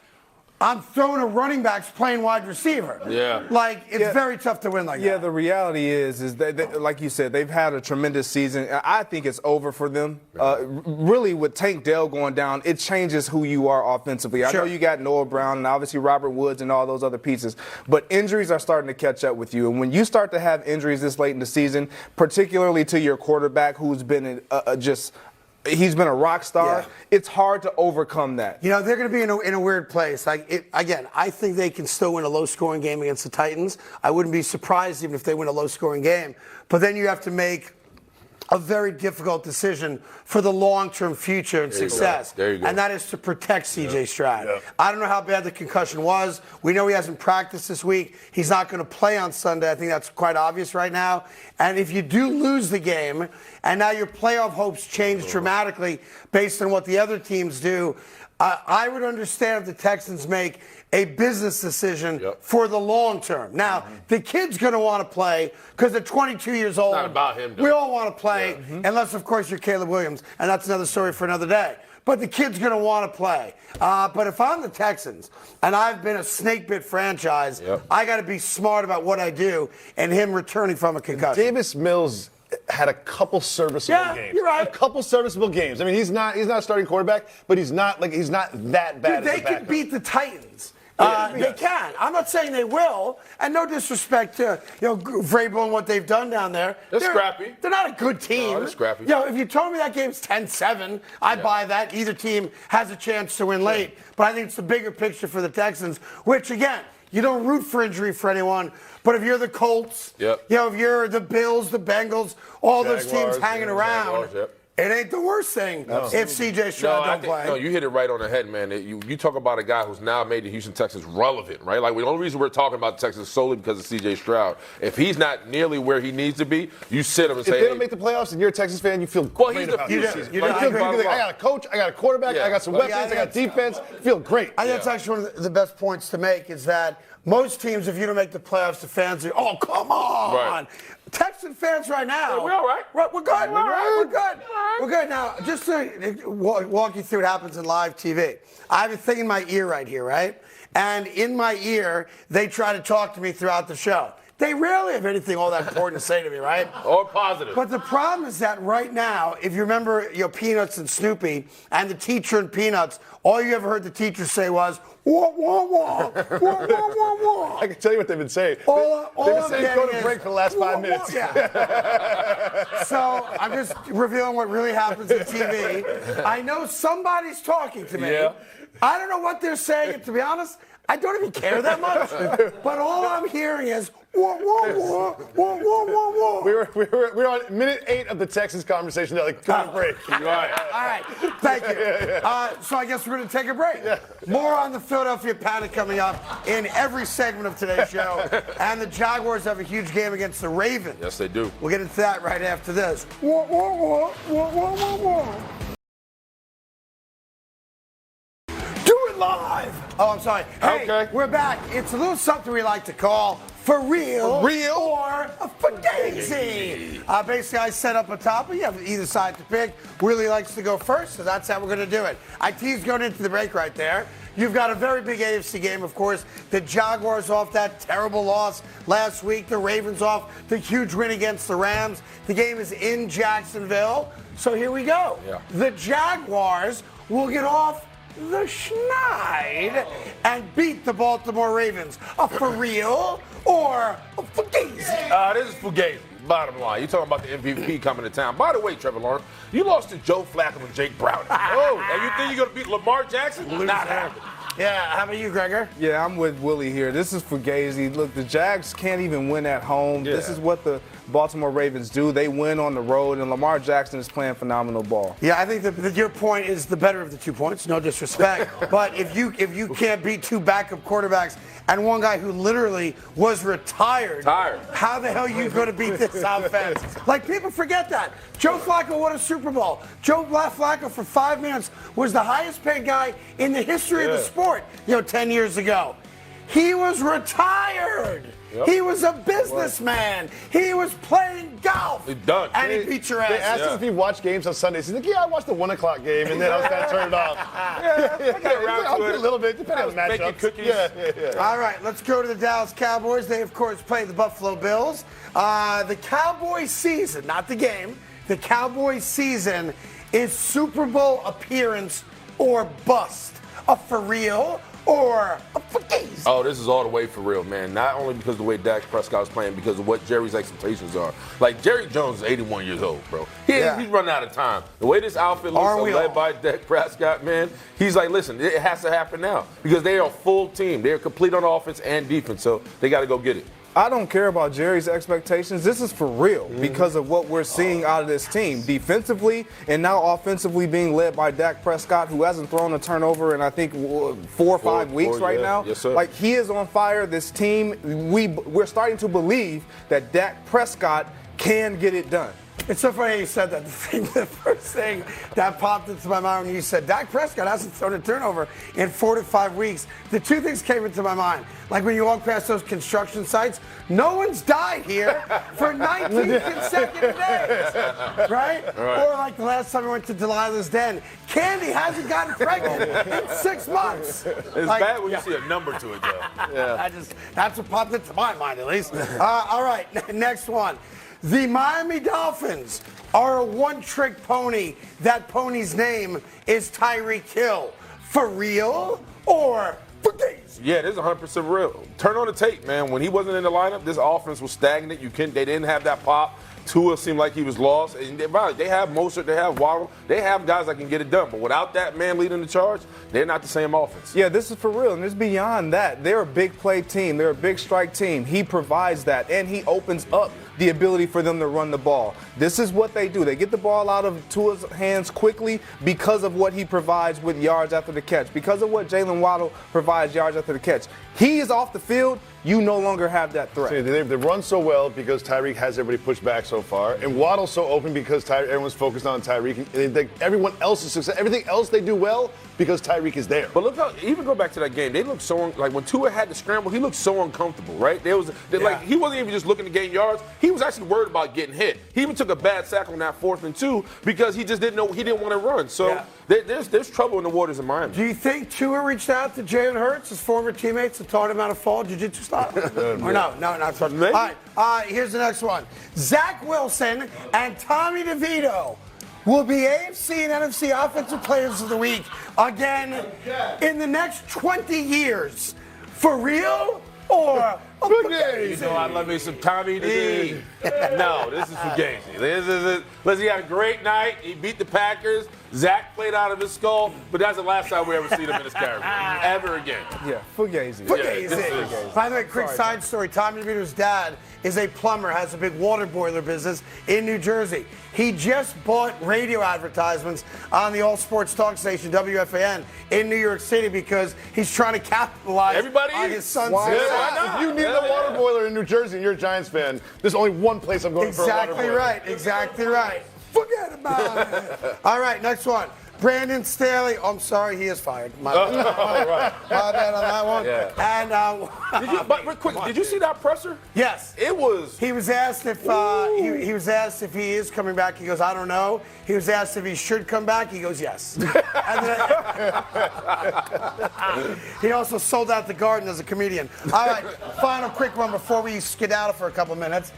I'm throwing a running back's playing wide receiver. Yeah. Like, it's very tough to win like that. Yeah, the reality is that, like you said, they've had a tremendous season. I think it's over for them. Really, with Tank Dell going down, it changes who you are offensively. I know you got Noah Brown and obviously Robert Woods and all those other pieces, but injuries are starting to catch up with you. And when you start to have injuries this late in the season, particularly to your quarterback who's been he's been a rock star. Yeah. It's hard to overcome that. You know, they're going to be in a weird place. Again, I think they can still win a low-scoring game against the Titans. I wouldn't be surprised even if they win a low-scoring game. But then you have to make a very difficult decision for the long-term future and success. There you go. And that is to protect C.J. Stroud. Yeah. I don't know how bad the concussion was. We know he hasn't practiced this week. He's not going to play on Sunday. I think that's quite obvious right now. And if you do lose the game, and now your playoff hopes change dramatically based on what the other teams do, I would understand if the Texans make a business decision for the long term. Now, the kid's going to want to play because at 22 years old, it's not about him, we all want to play, unless, of course, you're Caleb Williams, and that's another story for another day. But the kid's going to want to play. But if I'm the Texans, and I've been a snake-bit franchise, I got to be smart about what I do, and him returning from a concussion. Davis Mills had a couple serviceable games. You're right. A couple serviceable games. I mean, he's not a starting quarterback, but he's not that bad. Dude, they can beat the Titans. They can. I'm not saying they will, and no disrespect to Vrabel and what they've done down there. They're scrappy. They're not a good team. No, they're scrappy. If you told me that game's 10-7, I'd buy that. Either team has a chance to win late. But I think it's the bigger picture for the Texans, which, again, you don't root for injury for anyone. But if you're the Colts, if you're the Bills, the Bengals, all those teams hanging around, it ain't the worst thing if C.J. Stroud don't play. No, you hit it right on the head, man. You talk about a guy who's now made the Houston Texans relevant, right? Like, the only reason we're talking about the Texans is solely because of C.J. Stroud. If he's not nearly where he needs to be, you sit him and say, if they don't make the playoffs and you're a Texans fan, you feel great about the season. You feel great. I got a coach, I got a quarterback, I got some weapons, I got defense. Feel great. I think that's actually one of the best points to make is that most teams, if you don't make the playoffs, the fans are, oh, come on. Right. Texan fans right now. Yeah, we're all right. We're good. We're good. We're good. Now, just to walk you through what happens in live TV, I have a thing in my ear right here, right? And in my ear, they try to talk to me throughout the show. They rarely have anything all that important to say to me, right? Or positive. But the problem is that right now, if you remember Peanuts and Snoopy and the teacher in Peanuts, all you ever heard the teacher say was, wah, wah, wah, wah, wah, wah, wah. I can tell you what they've been saying. They've been saying go to break for the last 5 minutes. So I'm just revealing what really happens in TV. I know somebody's talking to me. Yeah. I don't know what they're saying, and to be honest, I don't even care that much. But all I'm hearing is wah, wah, wah, wah, wah, wah, wah. We were on minute 8 of the Texans conversation. They're like, go to break. All right. Thank you. So I guess we're going to take a break. More on the Philadelphia Panic coming up in every segment of today's show. And the Jaguars have a huge game against the Ravens. Yes, they do. We'll get into that right after this. Wah, wah, wah, wah, wah, wah, wah. Live. Oh, I'm sorry. Hey, we're back. It's a little something we like to call For Real, or a Fugazi. Basically, I set up a topic. You have either side to pick. Willie likes to go first, so that's how we're going to do it. I teased going into the break right there. You've got a very big AFC game, of course. The Jaguars off that terrible loss last week. The Ravens off the huge win against the Rams. The game is in Jacksonville. So here we go. The Jaguars will get off the schneid and beat the Baltimore Ravens. A For Real or a Fugazi? This is Fugazi. Bottom line, you're talking about the MVP coming to town. By the way, Trevor Lawrence, you lost to Joe Flacco and Jake Browning. And you think you're going to beat Lamar Jackson? Not happening. Yeah, how about you, Gregor? Yeah, I'm with Willie here. This is Fugazi. Look, the Jags can't even win at home. This is what the Baltimore Ravens do. They win on the road, and Lamar Jackson is playing phenomenal ball. Yeah, I think that your point is the better of the 2 points. No disrespect, but if you can't beat two backup quarterbacks and one guy who literally was retired, how the hell are you going to beat this offense? Like, people forget that. Joe Flacco won a Super Bowl. Joe Flacco for 5 minutes was the highest paid guy in the history of the sport, 10 years ago. He was retired. Yep. He was a businessman. He was playing golf. He's done. And he beat your ass. They asked him if he watched games on Sundays. He's like, yeah, I watched the 1 o'clock game, and then I was kind of turned off. I got around I'll to do it. a little bit, depending on the Making matchups. cookies. Yeah. All right, let's go to the Dallas Cowboys. They, of course, play the Buffalo Bills. The Cowboys season, not the game, the Cowboys season is Super Bowl appearance or bust. A for real or a fugazi. Oh, this is all the way for real, man. Not only because of the way Dak Prescott was playing, because of what Jerry's expectations are. Like, Jerry Jones is 81 years old, bro. He's running out of time. The way this outfit looks, led by Dak Prescott, man, he's like, listen, it has to happen now. Because they are a full team. They are complete on offense and defense, so they got to go get it. I don't care about Jerry's expectations. This is for real because of what we're seeing out of this team defensively and now offensively being led by Dak Prescott, who hasn't thrown a turnover in, I think, 4 or 5 weeks right now. Yes, sir. Like, he is on fire. This team, we're starting to believe that Dak Prescott can get it done. It's so funny you said that. The first thing that popped into my mind when you said Dak Prescott hasn't thrown a turnover in 4 to 5 weeks, the two things came into my mind. Like when you walk past those construction sites, no one's died here for 19 consecutive days, right? Or like the last time we went to Delilah's Den, Candy hasn't gotten pregnant in 6 months. It's bad when you see a number to it, though. That's what popped into my mind, at least. All right, next one. The Miami Dolphins are a one-trick pony. That pony's name is Tyreek Hill. For real or fugazi? Yeah, this is 100% real. Turn on the tape, man. When he wasn't in the lineup, this offense was stagnant. They didn't have that pop. Tua seemed like he was lost. And they have Mostert, they have Waddle, they have guys that can get it done. But without that man leading the charge, they're not the same offense. Yeah, this is for real, and it's beyond that. They're a big play team. They're a big strike team. He provides that, and he opens up the ability for them to run the ball. This is what they do. They get the ball out of Tua's hands quickly because of what he provides with yards after the catch, because of what Jalen Waddle provides yards after the catch. He is off the field. You no longer have that threat. See, they run so well because Tyreek has everybody pushed back so far, and Waddle's so open because everyone's focused on Tyreek. And everyone else is success. Everything else they do well because Tyreek is there. But look how, even go back to that game, they looked so, like when Tua had to scramble, he looked so uncomfortable, right? Like, he wasn't even just looking to gain yards. He was actually worried about getting hit. He even took a bad sack on that 4th and 2 because he just didn't know, he didn't want to run. So there's trouble in the waters in Miami. Do you think Tua reached out to Jalen Hurts, his former teammates, and taught him how to fall jiu-jitsu style? Or no, not so. Maybe. All right, here's the next one. Zach Wilson and Tommy DeVito will be AFC and NFC Offensive Players of the Week again in the next 20 years. For real or fugazi? You know, I love me some Tommy D. No, this is fugazi. Listen, he had a great night. He beat the Packers. Zach played out of his skull, but that's the last time we ever seen him in his character. Ever again. Yeah, fugazi. Fugazi. By the way, quick side story. Tommy DeVito's dad is a plumber, has a big water boiler business in New Jersey. He just bought radio advertisements on the all sports talk station, WFAN, in New York City because he's trying to capitalize on his son's success. If you need a water boiler in New Jersey and you're a Giants fan, there's only one place I'm going for a water boiler. Exactly right. Forget about it. All right, next one. Brandon Staley. Oh, I'm sorry, he is fired. My bad on that one. Yeah. And but real quick, did you see that presser? Yes. It was. He was asked if he was asked if he is coming back. He goes, I don't know. He was asked if he should come back. He goes, yes. And then, he also sold out the Garden as a comedian. All right, final quick one before we skedaddle for a couple minutes.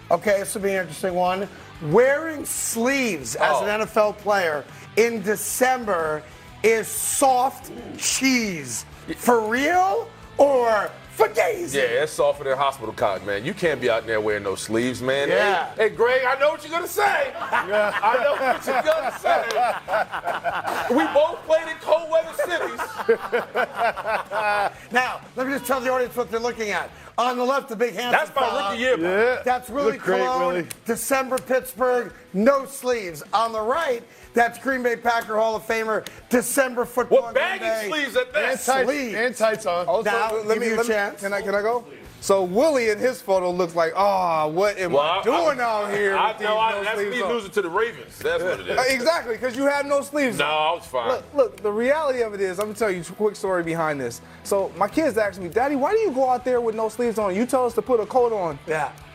Okay, this will be an interesting one. Wearing sleeves as an NFL player in December is soft cheese. For real or fugazi? Yeah, it's softer than hospital cotton, man. You can't be out there wearing no sleeves, man. Yeah. Hey, Greg, I know what you're gonna say. I know what you're gonna say. We both played in cold weather cities. Now, let me just tell the audience what they're looking at. On the left, the big Hampton That's my fella. rookie year, bro. Yeah. That's Willie Look great, Colon. Willie. December Pittsburgh, no sleeves. On the right, that's Green Bay Packer Hall of Famer, December football. What baggy sleeves at that? And tights on. Also, Now, let give me you a chance. Can I go? So Willie in his photo looks like, oh, what am I doing out here? That's me losing to the Ravens. That's what it is. Exactly, because you had no sleeves on. No, I was fine. Look, the reality of it is, I'm going to tell you a quick story behind this. So my kids asked me, Daddy, why do you go out there with no sleeves on? You tell us to put a coat on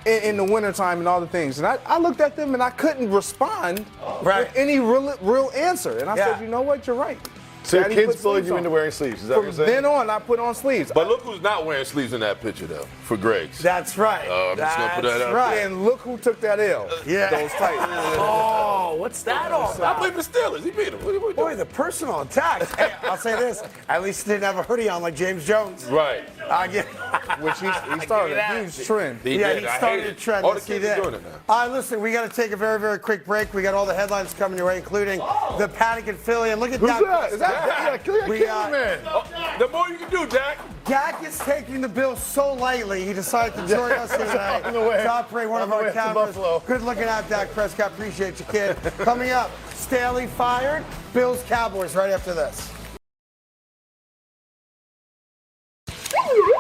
in the wintertime and all the things. And I looked at them and I couldn't respond with any real answer. And I said, you know what, you're right. So your kids bullied you into wearing sleeves. Is that what you're saying? From then on, I put on sleeves. But look who's not wearing sleeves in that picture, though, for Greg's. That's right. I'm just going to put that out there. And look who took that L. Those Titans. Oh, what's that all about? I played for the Steelers. He beat him. What are you Boy, doing? the personal attacks. Hey, I'll say this. At least he didn't have a hoodie on like James Jones. Right. Which he started a huge trend. He started a trend. All the kids are doing it now. All right, listen, we got to take a very, very quick break. We got all the headlines coming your way, including the Panic in Philly. And look at that. Is that The more you can do, Dak. Dak is taking the Bills so lightly, he decided to join us today to operate one of our cameras. Good looking out, Dak Prescott. Appreciate you, kid. Coming up, Staley fired, Bills Cowboys right after this.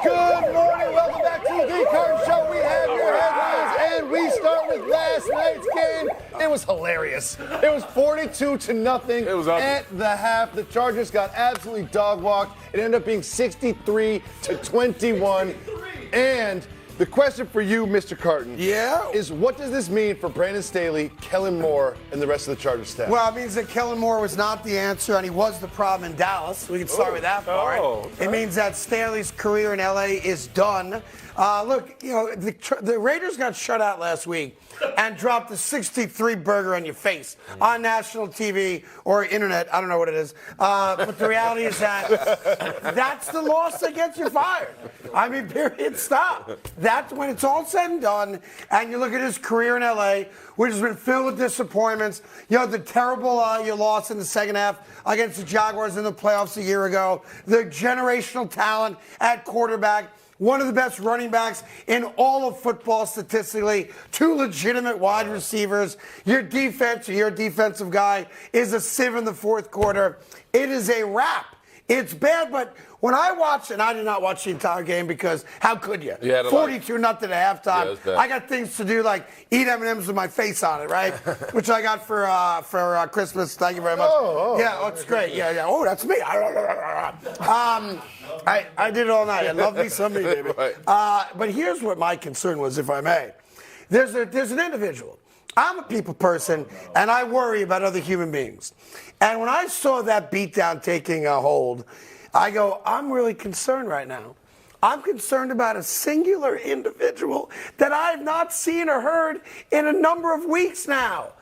Good morning. Welcome back to the Carton Show. We have your headlines, and we start with last night's game. It was hilarious. It was 42-0 It was ugly. at the half. The Chargers got absolutely dog-walked. It ended up being 63-21. And the question for you, Mr. Carton, is what does this mean for Brandon Staley, Kellen Moore, and the rest of the Chargers staff? Well, it means that Kellen Moore was not the answer, and he was the problem in Dallas. We can start with that part. Okay. It means that Staley's career in L.A. is done. Look, the Raiders got shut out last week and dropped a 63 burger on your face on national TV or internet. I don't know what it is. But the reality is that that's the loss that gets you fired. I mean, period, stop. That's when it's all said and done, and you look at his career in L.A., which has been filled with disappointments. The terrible you loss in the second half against the Jaguars in the playoffs a year ago. The generational talent at quarterback. One of the best running backs in all of football statistically. 2 legitimate wide receivers. Your defense, or your defensive guy, is a sieve in the fourth quarter. It is a wrap. It's bad, but when I watched, and I did not watch the entire game because how could you? 42-0 at halftime. I got things to do like eat M&Ms with my face on it, right? Which I got for Christmas. Thank you very much. It's great. Yeah. Oh, that's me. I did it all night. I love me some me, baby. But here's what my concern was, if I may. There's an individual. I'm a people person, and I worry about other human beings. And when I saw that beatdown taking a hold, I go, I'm really concerned right now. I'm concerned about a singular individual that I have not seen or heard in a number of weeks now.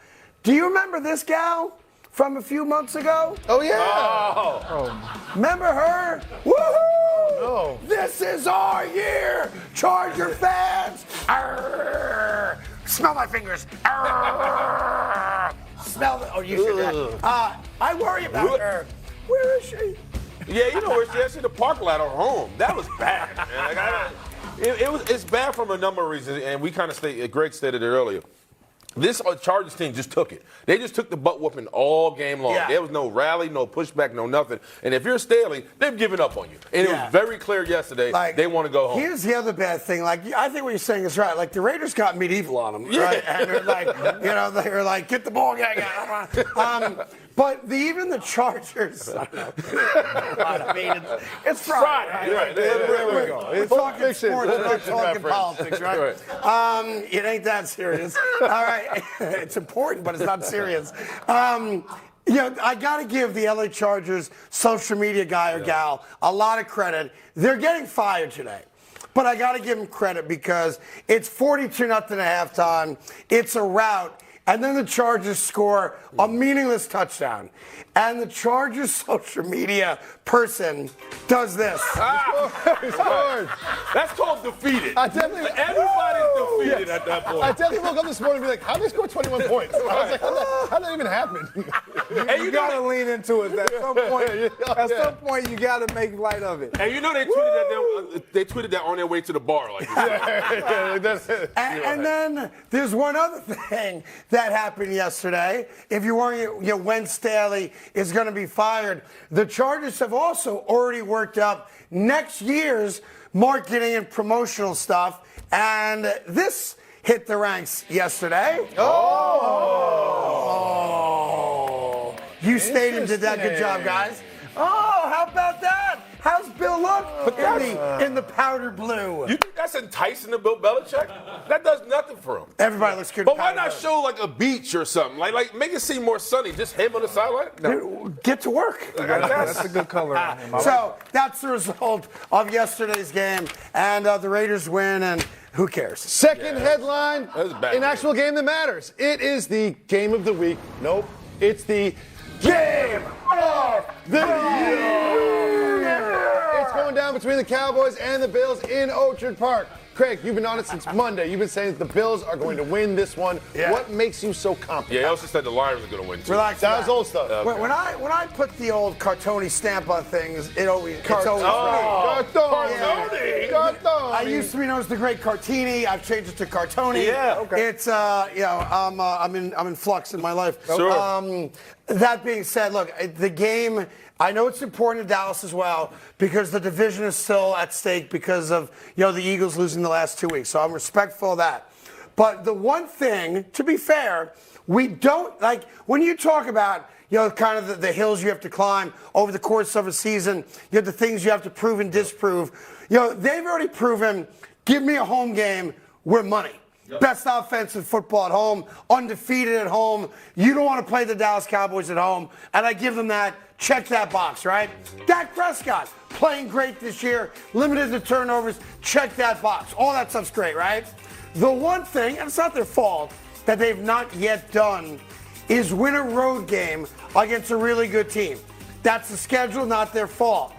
Do you remember this gal from a few months ago? Oh, yeah. Oh. Remember her? Woohoo! No. This is our year, Charger fans. Arr! Smell my fingers. Arr! Smell the. Oh, you should. I worry about her. Where is she? Yeah, you know where she is in the parking lot of her home. That was bad, man. It's bad from a number of reasons, and we kind of Greg stated it earlier. This Chargers team just took it. They just took the butt whooping all game long. There was no rally, no pushback, no nothing. And if you're Staley, they've given up on you. And it was very clear yesterday they want to go home. Here's the other bad thing. I think what you're saying is right. The Raiders got medieval on them, right? And they're they were like, get the ball, gang. But even the Chargers, I mean, it's Friday. Right. There we go. We're talking sports, we're not talking politics, right? It ain't that serious. All right. It's important, but it's not serious. I got to give the LA Chargers social media guy or gal a lot of credit. They're getting fired today. But I got to give them credit because it's 42-0 at halftime. It's a rout. And then the Chargers score a meaningless touchdown. And the Chargers social media person does this. That's called defeated. Everybody's defeated at that point. I definitely woke up this morning and be like, how did they score 21 points? I was like, how did that even happen? And you got to lean into it. At some point, you got to make light of it. And they tweeted that on their way to the bar. And then there's one other thing that happened yesterday. If you weren't, when Staley is going to be fired. The Chargers have also already worked up next year's marketing and promotional stuff, and this hit the ranks yesterday. Oh! You Stadium did that. Good job, guys. Oh, how about that? How's Bill look in the powder blue? You think that's enticing to Bill Belichick? That does nothing for him. Everybody looks good. But why not show like a beach or something? Like make it seem more sunny. Just him on the sideline? No. Get to work. That's a good color on him. So that's the result of yesterday's game, and the Raiders win, and who cares? Second headline, an actual game that matters. It is the game of the week. Nope. It's the game of the year. It's going down between the Cowboys and the Bills in Orchard Park. Craig, you've been on it since Monday. You've been saying that the Bills are going to win this one. Yeah. What makes you so confident? Yeah, he also said the Lions are going to win, too. Relax. That was old stuff. Okay. When I put the old Cartoni stamp on things, it's always Cartoni. I used to be known as the Great Cartini. I've changed it to Cartoni. Yeah, okay. It's I'm in flux in my life. Sure. That being said, look, the game, I know it's important to Dallas as well because the division is still at stake because of the Eagles losing the last 2 weeks. So I'm respectful of that. But the one thing, to be fair, we don't like when you talk about kind of the hills you have to climb over the course of a season. The things you have to prove and disprove. They've already proven. Give me a home game, we're money. Yep. Best offense in football at home, undefeated at home. You don't want to play the Dallas Cowboys at home, and I give them that. Check that box, right? Dak Prescott, playing great this year, limited to turnovers. Check that box. All that stuff's great, right? The one thing, and it's not their fault, that they've not yet done is win a road game against a really good team. That's the schedule, not their fault.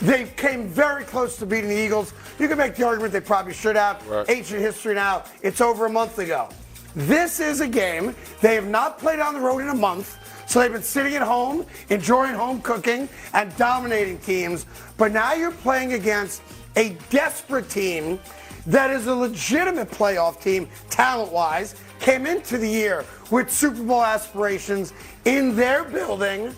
They came very close to beating the Eagles. You can make the argument they probably should have. Right. Ancient history now. It's over a month ago. This is a game they have not played on the road in a month, so they've been sitting at home, enjoying home cooking, and dominating teams. But now you're playing against a desperate team that is a legitimate playoff team, talent-wise, came into the year with Super Bowl aspirations in their building,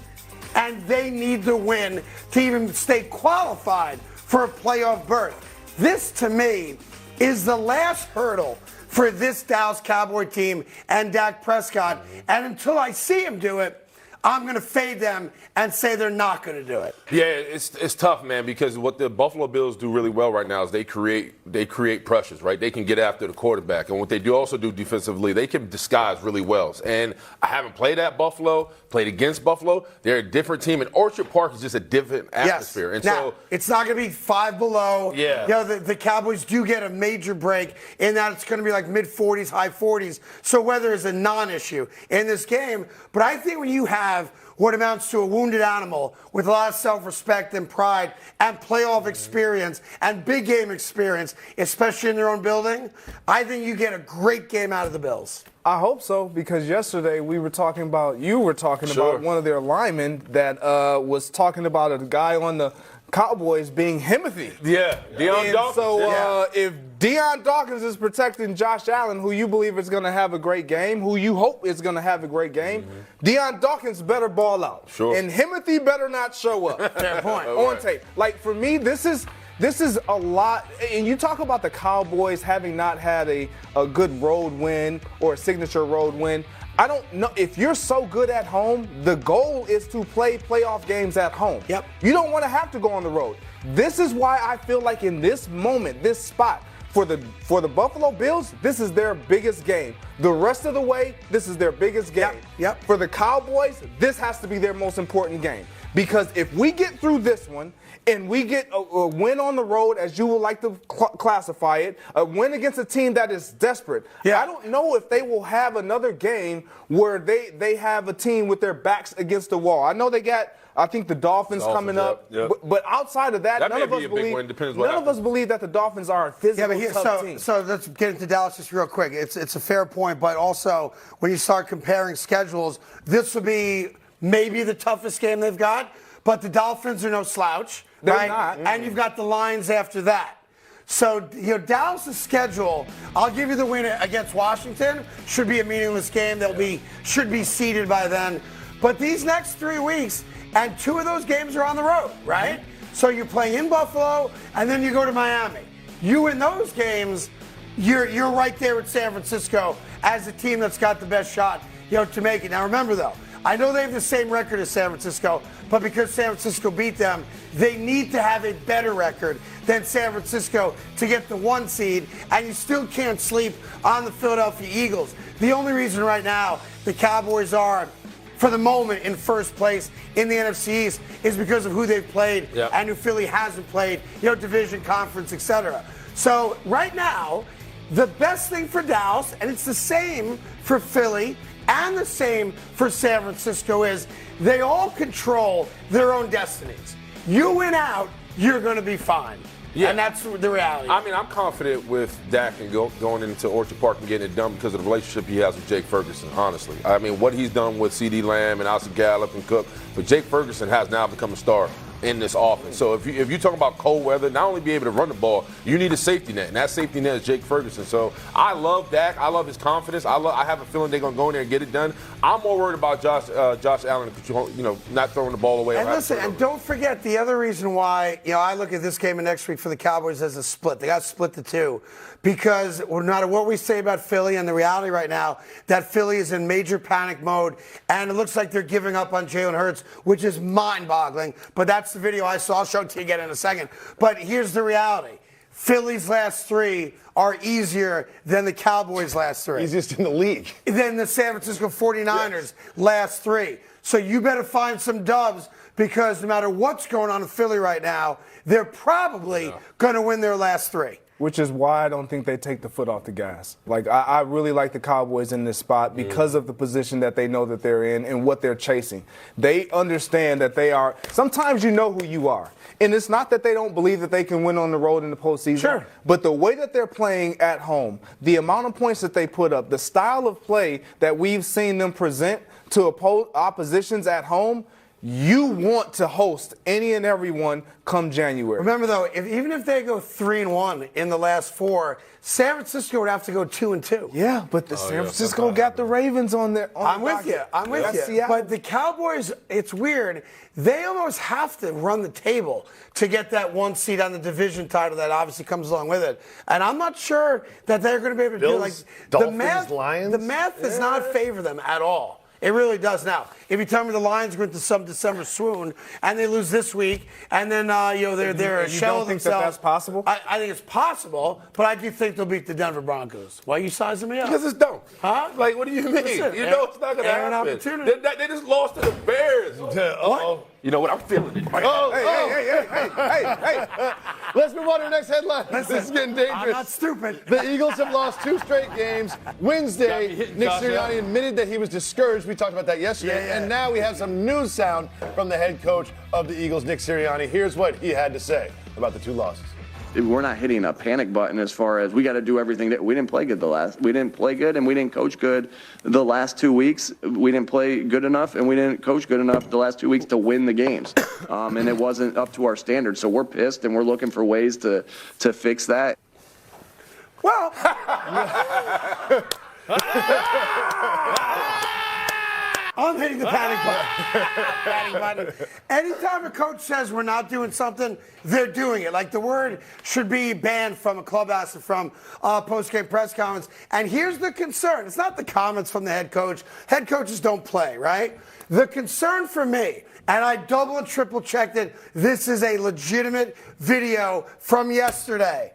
and they need to win to even stay qualified for a playoff berth. This, to me, is the last hurdle for this Dallas Cowboy team and Dak Prescott. And until I see him do it, I'm going to fade them and say they're not going to do it. Yeah, it's tough, man, because what the Buffalo Bills do really well right now is they create pressures, right? They can get after the quarterback. And what they do also do defensively, they can disguise really well. And I haven't played at Buffalo, played against Buffalo. They're a different team. And Orchard Park is just a different atmosphere. Yes. And now, it's not going to be Five Below. Yeah. The Cowboys do get a major break in that it's going to be like mid-40s, high 40s. So weather is a non-issue in this game. But I think when you have what amounts to a wounded animal with a lot of self-respect and pride and playoff experience and big game experience, especially in their own building, I think you get a great game out of the Bills. I hope so, because yesterday you were talking about one of their linemen that was talking about a guy on the Cowboys being Himothy. Yeah, Deion Dawkins. So if Deion Dawkins is protecting Josh Allen, who you believe is going to have a great game, who you hope is going to have a great game, Deion Dawkins better ball out. Sure. And Himothy better not show up. Fair point. On tape. Like, for me, this is a lot. And you talk about the Cowboys having not had a good road win or a signature road win. I don't know. If you're so good at home, the goal is to play playoff games at home. Yep. You don't want to have to go on the road. This is why I feel like in this moment, this spot, for the Buffalo Bills, this is their biggest game. The rest of the way, this is their biggest game. Yep. For the Cowboys, this has to be their most important game. Because if we get through this one, and we get a win on the road, as you would like to classify it, a win against a team that is desperate. Yeah. I don't know if they will have another game where they have a team with their backs against the wall. I know they got, I think, the Dolphins coming up. Yep. But outside of that none of us believe that the Dolphins are a physical tough team. So let's get into Dallas just real quick. It's a fair point, but also when you start comparing schedules, this will be maybe the toughest game they've got. But the Dolphins are no slouch. They're not. And you've got the Lions after that. So, Dallas' schedule, I'll give you the win against Washington. Should be a meaningless game. Should be seeded by then. But these next 3 weeks, and 2 of those games are on the road, right? So you're playing in Buffalo, and then you go to Miami. You win those games, you're right there with San Francisco as the team that's got the best shot, to make it. Now remember though, I know they have the same record as San Francisco, but because San Francisco beat them, they need to have a better record than San Francisco to get the 1 seed, and you still can't sleep on the Philadelphia Eagles. The only reason right now the Cowboys are, for the moment, in first place in the NFC East is because of who they've played and who Philly hasn't played, division, conference, etc. So right now, the best thing for Dallas, and it's the same for Philly and the same for San Francisco, is they all control their own destinies. You win out, you're going to be fine. Yeah. And that's the reality. I mean, I'm confident with Dak and going into Orchard Park and getting it done because of the relationship he has with Jake Ferguson, honestly. I mean, what he's done with CeeDee Lamb and Austin Gallup and Cook, but Jake Ferguson has now become a star in this offense. So if you talk about cold weather, not only be able to run the ball, you need a safety net, and that safety net is Jake Ferguson. So I love Dak. I love his confidence. I have a feeling they're going to go in there and get it done. I'm more worried about Josh Allen, not throwing the ball away. And listen, and don't forget the other reason why, I look at this game of next week for the Cowboys as a split. They got split to 2 because no matter what we say about Philly, and the reality right now that Philly is in major panic mode, and it looks like they're giving up on Jalen Hurts, which is mind-boggling. But that's the video I saw. I'll show it to you again in a second. But here's the reality. Philly's last 3 are easier than the Cowboys' last 3. Easiest in the league. Than the San Francisco 49ers' last 3. So you better find some dubs, because no matter what's going on in Philly right now, they're probably going to win their last 3. Which is why I don't think they take the foot off the gas. Like, I really like the Cowboys in this spot because of the position that they know that they're in and what they're chasing. They understand that they are – sometimes you know who you are. And it's not that they don't believe that they can win on the road in the postseason. Sure. But the way that they're playing at home, the amount of points that they put up, the style of play that we've seen them present to oppositions at home – you want to host any and every one come January. Remember, though, even if they go 3-1 in the last 4, San Francisco would have to go 2-2. Yeah, but San Francisco got the Ravens on their. I'm with you. But the Cowboys, it's weird. They almost have to run the table to get that 1 seed on the division title that obviously comes along with it. And I'm not sure that they're going to be able to do like Dolphins, Lions. The math does not favor them at all. It really does now. If you tell me the Lions go into some December swoon and they lose this week, and then they're a shell of themselves. You don't think that's possible? I think it's possible, but I do think they'll beat the Denver Broncos. Why are you sizing me up? Because it's dumb. Huh? Like, what do you mean? Listen, It's not going to happen. Opportunity. They just lost to the Bears. What? You know what? I'm feeling it. Hey. Let's move on to the next headline. This is getting dangerous. I'm not stupid. The Eagles have lost 2 straight games. Wednesday, Nick Sirianni admitted that he was discouraged. We talked about that yesterday. And now we have some news sound from the head coach of the Eagles, Nick Sirianni. Here's what he had to say about the 2 losses. We're not hitting a panic button as far as we got to do everything that we didn't play good we didn't play good and we didn't coach good the last 2 weeks. We didn't play good enough and we didn't coach good enough the last 2 weeks to win the games. And it wasn't up to our standards. So we're pissed and we're looking for ways to fix that. Well, I'm hitting the panic button. Anytime a coach says we're not doing something, they're doing it. Like, the word should be banned from a clubhouse and from post-game press comments. And here's the concern. It's not the comments from the head coach. Head coaches don't play, right? The concern for me, and I double and triple checked it, this is a legitimate video from yesterday.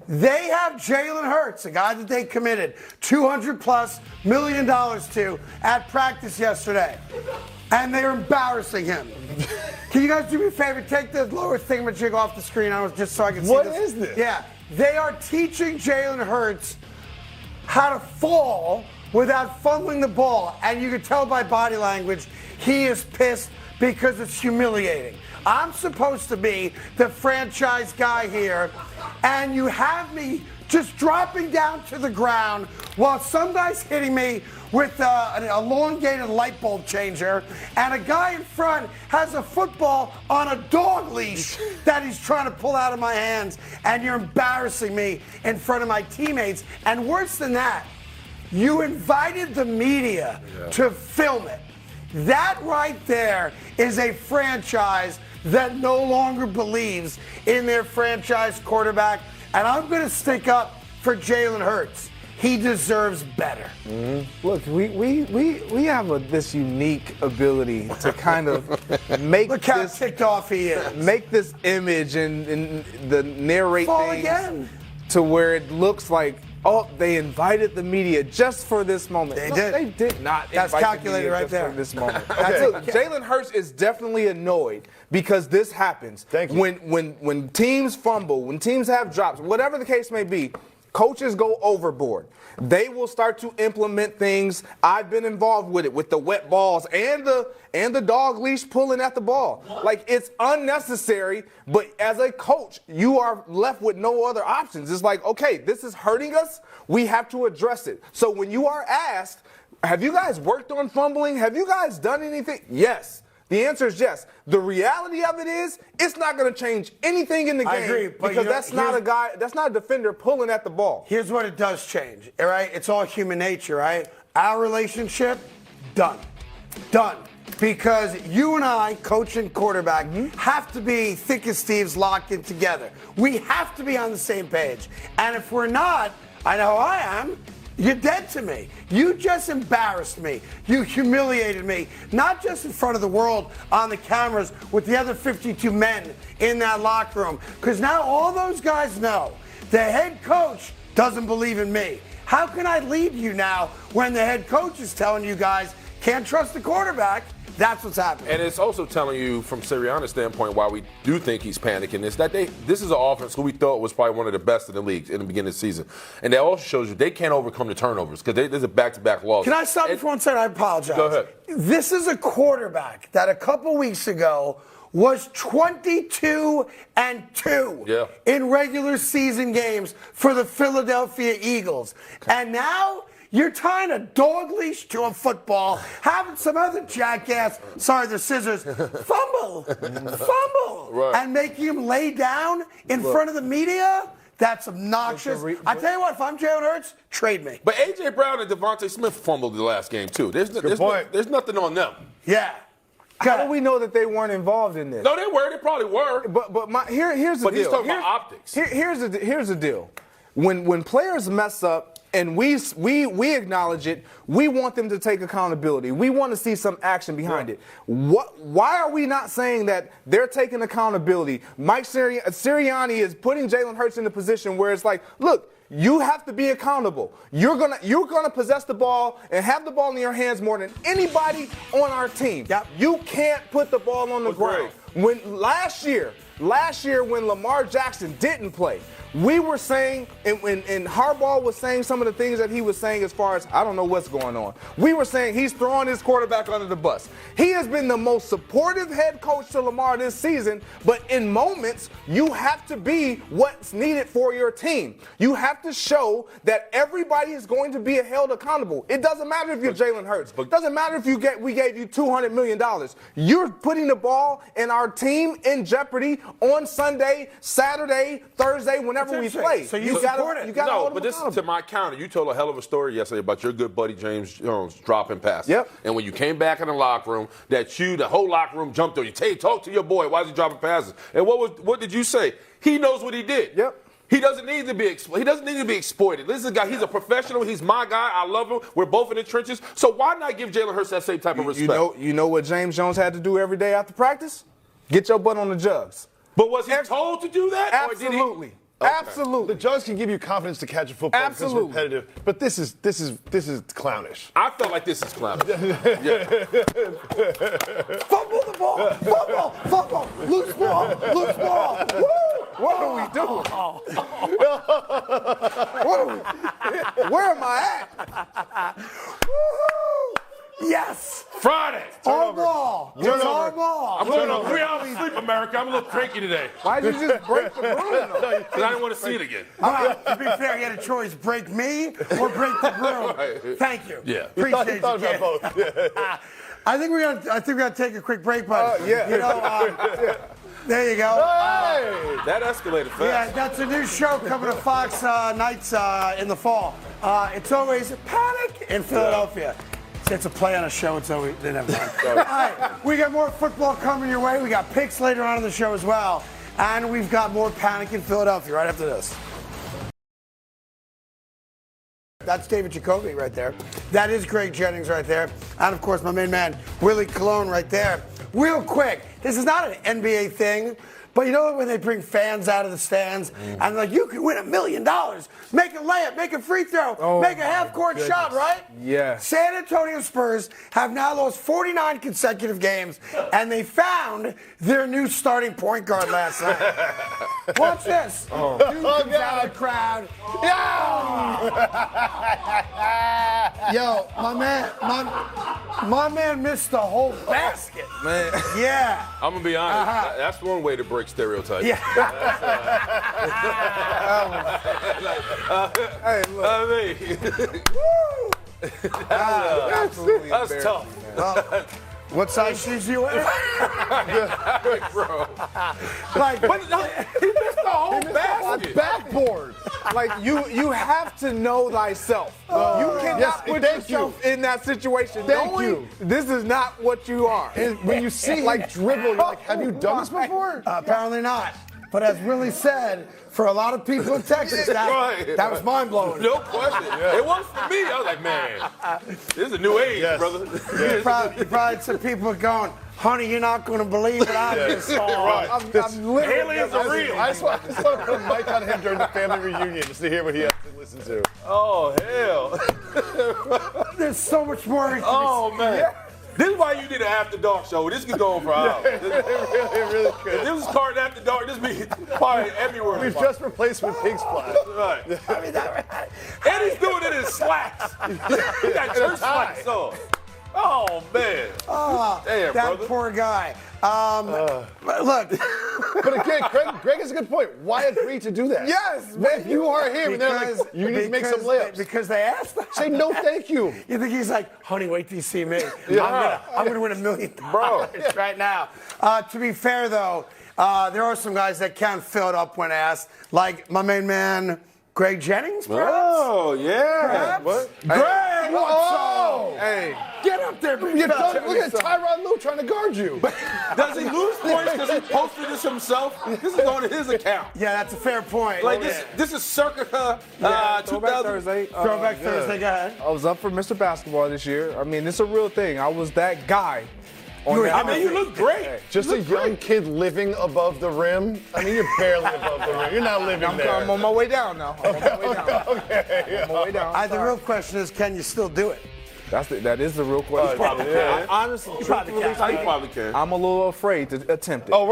They have Jalen Hurts, a guy that they committed $200+ million to at practice yesterday. And they're embarrassing him. Can you guys do me a favor? Take the lower thingamajig off the screen just so I can see this. What is this? Yeah. They are teaching Jalen Hurts how to fall without fumbling the ball. And you can tell by body language, he is pissed because it's humiliating. I'm supposed to be the franchise guy here, and you have me just dropping down to the ground while some guy's hitting me with an elongated light bulb changer, and a guy in front has a football on a dog leash that he's trying to pull out of my hands, and you're embarrassing me in front of my teammates. And worse than that, you invited the media to film it. That right there is a franchise that no longer believes in their franchise quarterback. And I'm going to stick up for Jalen Hurts. He deserves better. Mm-hmm. Look, we have this unique ability to kind of make Look how ticked off he is. Make this image and the narrate Fall things again. To where it looks like, oh, they invited the media just for this moment. They No, did. They did not. That's invite calculated the media right just there. For this moment. Look, Jalen Hurts is definitely annoyed because this happens. Thank you. When teams fumble, when teams have drops, whatever the case may be, coaches go overboard. They will start to implement things. I've been involved with it, with the wet balls and the dog leash pulling at the ball. Like, it's unnecessary, but as a coach, you are left with no other options. It's like, okay, this is hurting us. We have to address it. So when you are asked, have you guys worked on fumbling? Have you guys done anything? Yes. The answer is yes. The reality of it is, it's not going to change anything in the game. I agree, but because that's not a defender pulling at the ball. Here's what it does change, all right? It's all human nature, right? Our relationship, done. Done. Because you and I, coach and quarterback, have to be thick as thieves locked in together. We have to be on the same page. And if we're not, I know I am, you're dead to me. You just embarrassed me. You humiliated me, not just in front of the world on the cameras with the other 52 men in that locker room. Because now all those guys know the head coach doesn't believe in me. How can I lead you now when the head coach is telling you guys can't trust the quarterback? That's what's happening. And it's also telling you, from Sirianni's standpoint, why we do think he's panicking, is that this is an offense who we thought was probably one of the best in the league in the beginning of the season. And that also shows you they can't overcome the turnovers because there's a back-to-back loss. Can I stop you for 1 second? I apologize. Go ahead. This is a quarterback that a couple weeks ago was 22-2 in regular season games for the Philadelphia Eagles. And now you're tying a dog leash to a football, having some other jackass, sorry, the scissors, fumble, right, and making him lay down in front of the media? That's obnoxious. I tell you what, if I'm Jalen Hurts, trade me. But A.J. Brown and Devontae Smith fumbled the last game, too. There's nothing on them. Yeah. How do we know that they weren't involved in this? No, they were. They probably were. But here's the deal. But he's talking about optics. Here's the deal. When players mess up, and we acknowledge it, we want them to take accountability. We want to see some action behind it. Why are we not saying that they're taking accountability? Mike Sirianni is putting Jalen Hurts in a position where it's like, look, you have to be accountable. You're gonna possess the ball and have the ball in your hands more than anybody on our team. Yep. You can't put the ball on the ground. When last year when Lamar Jackson didn't play, we were saying, and Harbaugh was saying some of the things that he was saying as far as, I don't know what's going on. We were saying he's throwing his quarterback under the bus. He has been the most supportive head coach to Lamar this season, but in moments, you have to be what's needed for your team. You have to show that everybody is going to be held accountable. It doesn't matter if you're Jalen Hurts. It doesn't matter if we gave you $200 million. You're putting the ball and our team in jeopardy on Sunday, Saturday, Thursday, whenever we play. So you support it. No, but this is to my counter. You told a hell of a story yesterday about your good buddy James Jones dropping passes. Yep. And when you came back in the locker room, the whole locker room jumped on you. Hey, talk to your boy. Why is he dropping passes? And what did you say? He knows what he did. Yep. He doesn't need to be exploited. This is a guy. He's a professional. He's my guy. I love him. We're both in the trenches. So why not give Jalen Hurts that same type of respect? You know what James Jones had to do every day after practice? Get your butt on the jugs. But was he told to do that? Absolutely. Okay. Absolutely. The jugs can give you confidence to catch a football because it's repetitive, but this is clownish. I felt like this is clownish. Fumble the ball. Fumble. Loose ball. Woo! What are we doing? Where am I at? Woo-hoo! Yes. Friday. Our ball. It's our ball. I'm going on 3 hours of sleep, America. I'm a little cranky today. Why'd you just break the broom? Because I didn't want to see it again. To be fair, you had a choice: break me or break the broom. Right. Thank you. Yeah. Appreciate You thought about both. I think we're gonna take a quick break, but yeah. there you go. Hey! That escalated fast. Yeah, that's a new show coming to Fox nights in the fall. It's always Panic in Philadelphia. It's a play on a show. It's always they never mind. All right, we got more football coming your way. We got picks later on in the show as well, and we've got more panic in Philadelphia right after this. That's David Jacoby right there. That is Greg Jennings right there, and of course my main man Willie Colon right there. Real quick, this is not an NBA thing. But you know when they bring fans out of the stands and like, you can win $1 million, make a layup, make a free throw, make a half-court shot, right? Yeah. San Antonio Spurs have now lost 49 consecutive games, and they found their new starting point guard last night. Watch this. Dude comes out of the crowd. Yo, my man missed the whole basket. Man. Yeah. I'm going to be honest. That's one way to break stereotypes. Yeah. Hey, look. That's tough. What size shoes you wear? Bro. Like, he missed the whole backboard. Like you have to know thyself. You cannot put yourself in that situation. This is not what you are. And when you see him dribble, you're like, have you done this before? Apparently not. But as Willie said, for a lot of people in Texas, that was mind-blowing. No question. It was for me. I was like, man, this is a new age, brother. You probably had some people going, honey, you're not going to believe what I just saw. I'm literally, aliens are real. I just want to put a mic on him during the family reunion just to hear what he has to listen to. Oh, hell. There's so much more. Oh, man. Yeah. This is why you did an After Dark show. This could go on for hours. It really could. If this was Carton After Dark, this be probably everywhere. We've just replaced with pig splash. Right. And he's doing it in slacks. He got church slacks on. Oh, man. Damn, that brother. poor guy. Look. But again, Greg has a good point. Why agree to do that? Yes, man. If you are him and they're like, you need to make some layups. Because they asked that. Say no thank you. You think he's like, honey, wait till you see me. I'm gonna win $1 million right now. To be fair, though, there are some guys that can fill it up when asked, like my main man, Greg Jennings, perhaps? Oh, yeah. Perhaps? What? Greg, what's up? Hey. Get up there, big Look at Tyronn Lue trying to guard you. Does he lose points because he posted this himself? This is on his account. Yeah, that's a fair point. Like, this is circa 2000. Thursday. Throwback Thursday, go ahead. I was up for Mr. Basketball this year. I mean, it's a real thing. I was that guy. I mean, you look great. Just a young kid living above the rim. I mean, you're barely above the rim. You're not living there. I'm on my way down now. I'm on my way down. Okay. I'm on my way down. The real question is, can you still do it? That is the real question. Honestly, You probably can. I'm a little afraid to attempt it.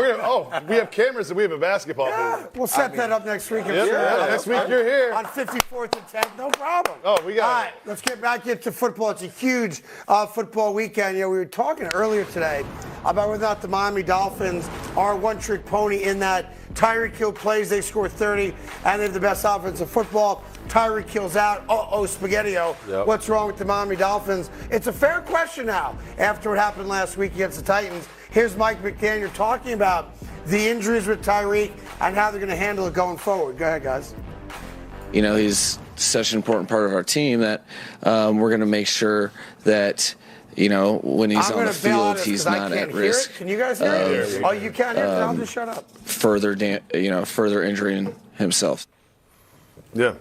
We have cameras and we have a basketball booth. We'll set that up next week. Next week you're here. On 54th and 10th, no problem. We got All right, let's get back into football. It's a huge football weekend. You know, we were talking earlier today about whether or not the Miami Dolphins are a one-trick pony in that Tyreek Hill plays, they score 30, and they have the best offense in football. Tyreek Hill's out. Spaghetti-O. Yep. What's wrong with the Miami Dolphins? It's a fair question now after what happened last week against the Titans. Here's Mike McDaniel talking about the injuries with Tyreek and how they're going to handle it going forward. Go ahead, guys. You know, he's such an important part of our team that we're going to make sure that, you know, when he's on the field, he's not at risk. Can you guys hear it? Oh, you can't hear it? I'll just shut up. Further injuring himself. Yeah.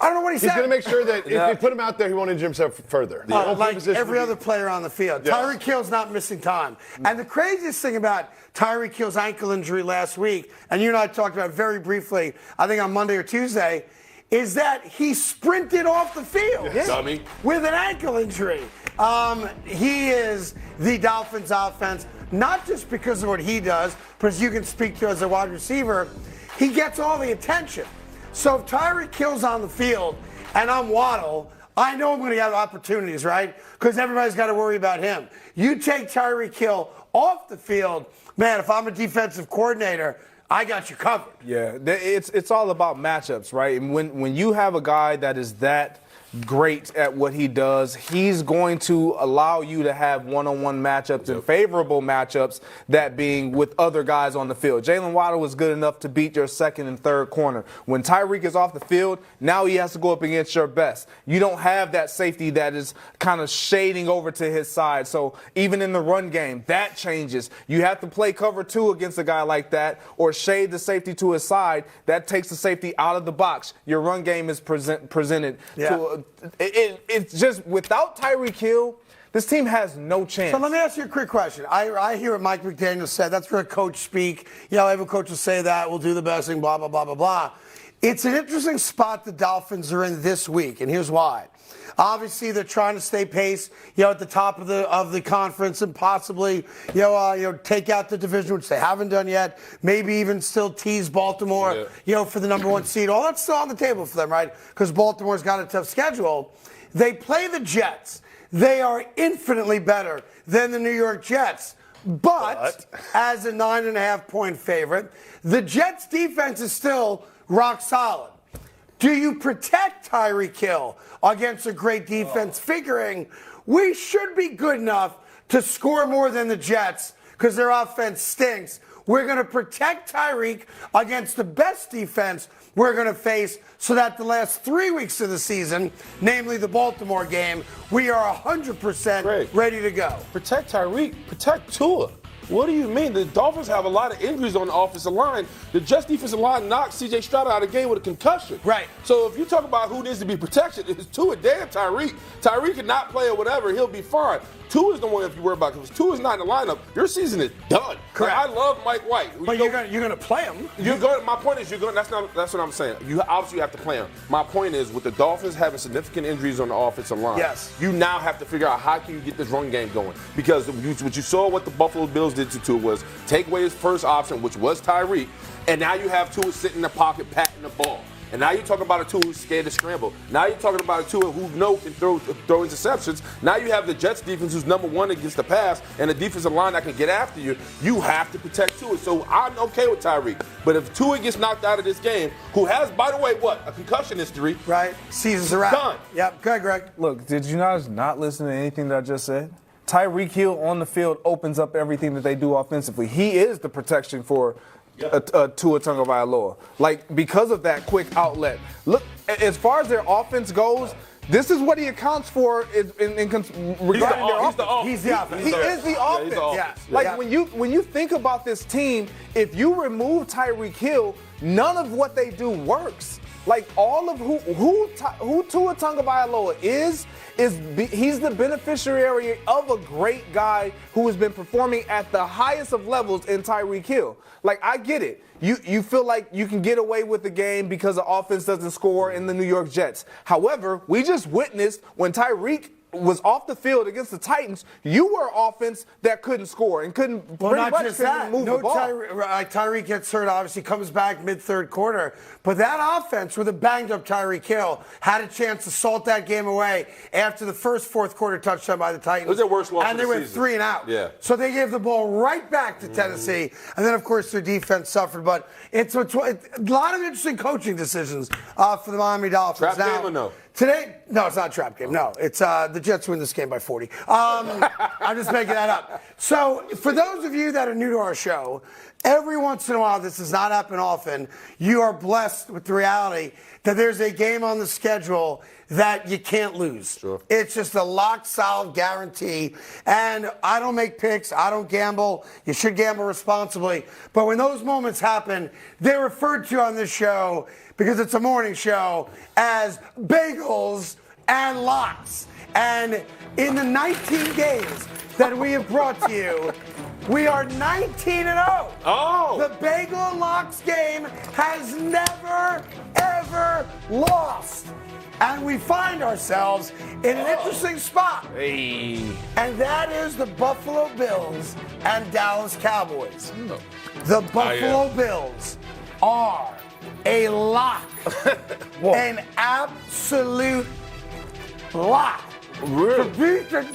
I don't know what he said. He's going to make sure that if they put him out there, he won't injure himself further. Like every other player on the field. Yes. Tyreek Hill's not missing time. And the craziest thing about Tyreek Hill's ankle injury last week, and you and I talked about it very briefly, I think on Monday or Tuesday, is that he sprinted off the field Dummy. with an ankle injury. He is the Dolphins offense, not just because of what he does, but as you can speak to as a wide receiver, he gets all the attention. So if Tyreek Hill's on the field and I'm Waddle, I know I'm going to have opportunities, right? Because everybody's got to worry about him. You take Tyreek Hill off the field, man, if I'm a defensive coordinator, I got you covered. Yeah, it's all about matchups, right? And when you have a guy that is that great at what he does. He's going to allow you to have one-on-one matchups and favorable matchups, that being with other guys on the field. Jalen Waddle was good enough to beat your second and third corner. When Tyreek is off the field, now he has to go up against your best. You don't have that safety that is kind of shading over to his side. So even in the run game, that changes. You have to play cover 2 against a guy like that, or shade the safety to his side. That takes the safety out of the box. Your run game is presented to it's just without Tyreek Hill, this team has no chance. So let me ask you a quick question. I hear what Mike McDaniel said. That's where a coach speak. Every coach will say that. We'll do the best thing, blah, blah, blah, blah, blah. It's an interesting spot the Dolphins are in this week, and here's why. Obviously, they're trying to stay pace, at the top of the conference, and possibly, take out the division, which they haven't done yet. Maybe even still tease Baltimore, for the number 1 seed. All that's still on the table for them, right? Because Baltimore's got a tough schedule. They play the Jets. They are infinitely better than the New York Jets. But as a 9.5-point favorite, the Jets' defense is still rock solid. Do you protect Tyreek Hill against a great defense, figuring we should be good enough to score more than the Jets because their offense stinks? We're going to protect Tyreek against the best defense we're going to face, so that the last 3 weeks of the season, namely the Baltimore game, we are 100% ready to go. Protect Tyreek, protect Tua. What do you mean? The Dolphins have a lot of injuries on the offensive line. The Jets defensive line knocked C.J. Stroud out of the game with a concussion. Right. So if you talk about who needs to be protected, it's Tua, damn Tyreek. Tyreek can not play or whatever. He'll be fine. Tua is the one if you worry about, because Tua is not in the lineup, your season is done. Correct. Like, I love Mike White. But you're going to play him. My point is, that's what I'm saying. You obviously have to play him. My point is, with the Dolphins having significant injuries on the offensive line, you now have to figure out how can you get this run game going. Because what you saw what the Buffalo Bills did to Tua was take away his first option, which was Tyreek, and now you have Tua sitting in the pocket patting the ball. And now you're talking about a Tua who's scared to scramble. Now you're talking about a Tua who can throw interceptions. Now you have the Jets defense who's number 1 against the pass, and a defensive line that can get after you. You have to protect Tua. So I'm okay with Tyreek. But if Tua gets knocked out of this game, who has, by the way, a concussion history. Right. Season's a wrap. Done. Yep. Go ahead, Greg. Look, did you guys not listen to anything that I just said? Tyreek Hill on the field opens up everything that they do offensively. He is the protection for Tua Tagovailoa. Because of that quick outlet. Look, as far as their offense goes, this is what he accounts for regarding their offense. He's the offense. He is the offense. When you think about this team, if you remove Tyreek Hill, none of what they do works. All of who Tua Tagovailoa is he's the beneficiary of a great guy who has been performing at the highest of levels in Tyreek Hill. I get it. You feel like you can get away with the game because the offense doesn't score in the New York Jets. However, we just witnessed when Tyreek was off the field against the Titans, you were offense that couldn't score and couldn't move the ball. Tyreek gets hurt, obviously comes back mid-third quarter. But that offense with a banged-up Tyreek Hill had a chance to salt that game away after the first fourth-quarter touchdown by the Titans. It was their worst loss and they went 3 and out. Yeah. So they gave the ball right back to Tennessee. And then, of course, their defense suffered. But it's a lot of interesting coaching decisions for the Miami Dolphins. Trap game or no? Today, no, it's not a trap game. No, it's the Jets win this game by 40. I'm just making that up. So for those of you that are new to our show, every once in a while, this does not happen often, you are blessed with the reality that there's a game on the schedule that you can't lose. Sure. It's just a lock-solid guarantee. And I don't make picks. I don't gamble. You should gamble responsibly. But when those moments happen, they're referred to on this show, because it's a morning show, as bagels and locks. And in the 19 games that we have brought to you, we are 19-0. Oh! The Bagel and Locks game has never, ever lost. And we find ourselves in an interesting spot. Hey. And that is the Buffalo Bills and Dallas Cowboys. The Buffalo Bills are a lock. An absolute lock. Really? To beat the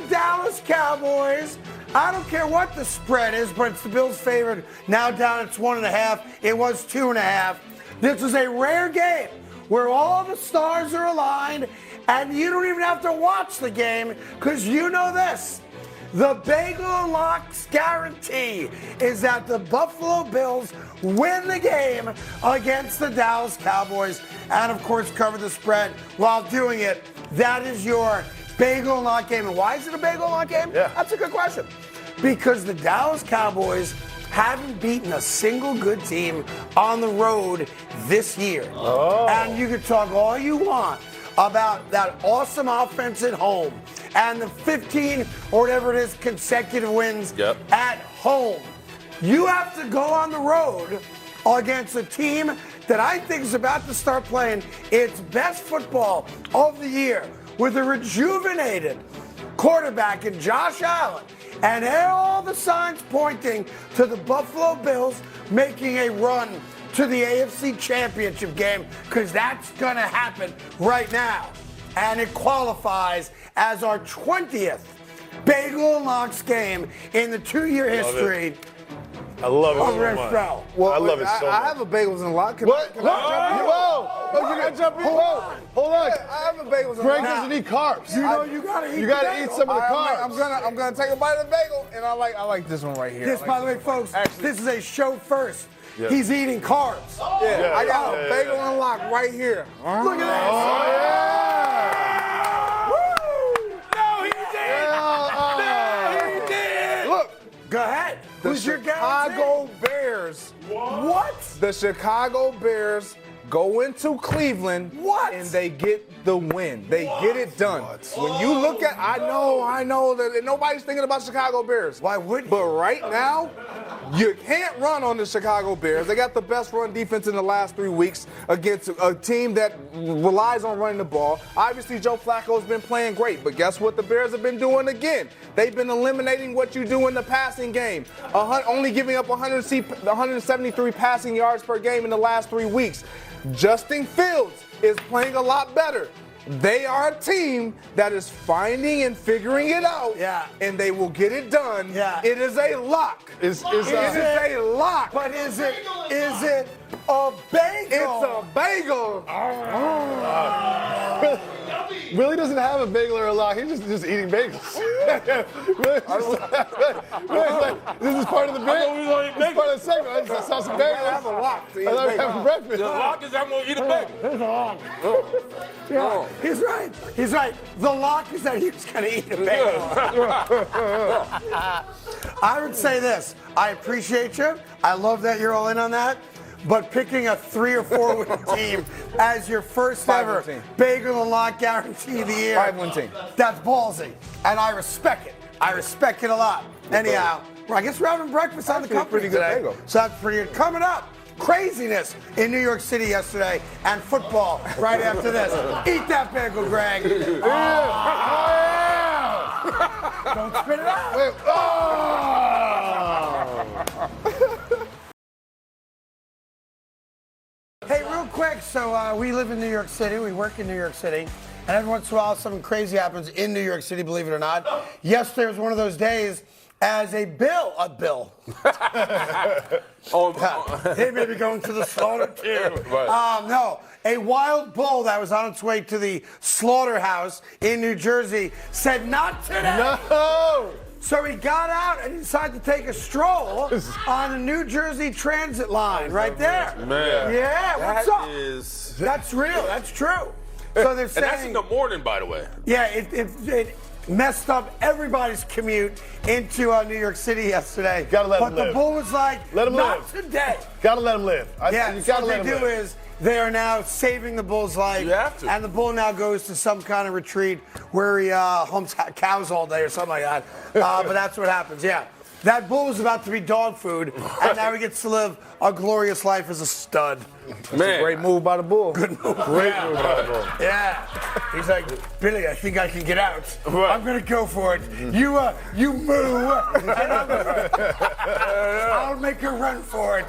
Dallas Cowboys. I don't care what the spread is, but it's the Bills favored. Now down it's 1.5. It was 2.5. This is a rare game where all the stars are aligned and you don't even have to watch the game because you know this. The Bagel and Locks guarantee is that the Buffalo Bills win the game against the Dallas Cowboys and, of course, cover the spread while doing it. That is your Bagel and Lock game. And why is it a Bagel and Lock game? Yeah. That's a good question. Because the Dallas Cowboys haven't beaten a single good team on the road this year. Oh. And you can talk all you want about that awesome offense at home and the 15 or whatever it is consecutive wins at home. You have to go on the road against a team that I think is about to start playing its best football of the year with a rejuvenated quarterback in Josh Allen and all the signs pointing to the Buffalo Bills making a run to the AFC Championship game because that's going to happen right now. And it qualifies as our 20th Bagel and Locks game in the 2-year history. I love it of so Red much. Sprout. Well, I love it so much. I have a Bagels and Lock. Can What? I jump in? Whoa! Can I jump in? Hold on. I have a Bagels and Greg Lock. doesn't eat carbs. You know you gotta eat. You gotta the bagel. eat some of the carbs. I'm gonna take a bite of the bagel, and I like this one right here. This, by the way, folks, this is a show first. Yeah. He's eating carbs. Yeah, I got a Bagel and Lock right here. Look at this. Oh, No, he did. No, he did. Look, Go ahead. The Who's your Chicago Bears. What? The Chicago Bears go into Cleveland. What? And they get the win. They get it done. When you look at, I know that nobody's thinking about Chicago Bears. Why would you? But right now, you can't run on the Chicago Bears. They got the best run defense in the last 3 weeks against a team that relies on running the ball. Obviously, Joe Flacco's been playing great, but guess what the Bears have been doing again? They've been eliminating what you do in the passing game, only giving up 173 passing yards per game in the last 3 weeks. Justin Fields is playing a lot better. They are a team that is finding and figuring it out, and they will get it done. Yeah. It is a lock. It is a lock. But is it a bagel? It's a bagel. Willie doesn't have a bagel or a lock. He's just eating bagels. This is part of the bagel. This is part of the segment. I just saw some bagels. I have a lock. I thought we were having breakfast. The lock is I'm going to eat a bagel. Yeah, he's right. He's right. The lock is that he was going to eat a bagel. I would say this. I appreciate you. I love that you're all in on that. But picking a 3 or 4 win team as your first ever Bagel and Lock guarantee of the year. 5-win team. That's ballsy. And I respect it. I respect it a lot. Anyhow, well, I guess we're having breakfast on the company pretty good today. bagel. So that's pretty good. Coming up, craziness in New York City yesterday and football right after this. Eat that bagel, Greg. Don't spit it out. Hey, real quick, so we live in New York City, we work in New York City, and every once in a while something crazy happens in New York City, believe it or not. Yesterday was one of those days as a bill. He may be going to the slaughter too. Right. No, a wild bull that was on its way to the slaughterhouse in New Jersey said, "Not today." No! So he got out and he decided to take a stroll on the New Jersey Transit line right there. Man. Yeah, what's up? Is... That's real. That's true. So they're saying. And that's in the morning, by the way. Yeah, it messed up everybody's commute into New York City yesterday. Gotta let him But the live. bull was like, Let him not live. today. Gotta let him live. Yeah, You so gotta what let they him do live. is they are now saving the bull's life. You have to. And the bull now goes to some kind of retreat where he humps cows all day or something like that. But that's what happens, yeah. That bull was about to be dog food, and now he gets to live a glorious life as a stud. Man. Great move by the bull. Good move. Great move by the bull. Yeah. He's like, "Billy, I think I can get out. Right. I'm going to go for it. You moo, and I'll make a run for it.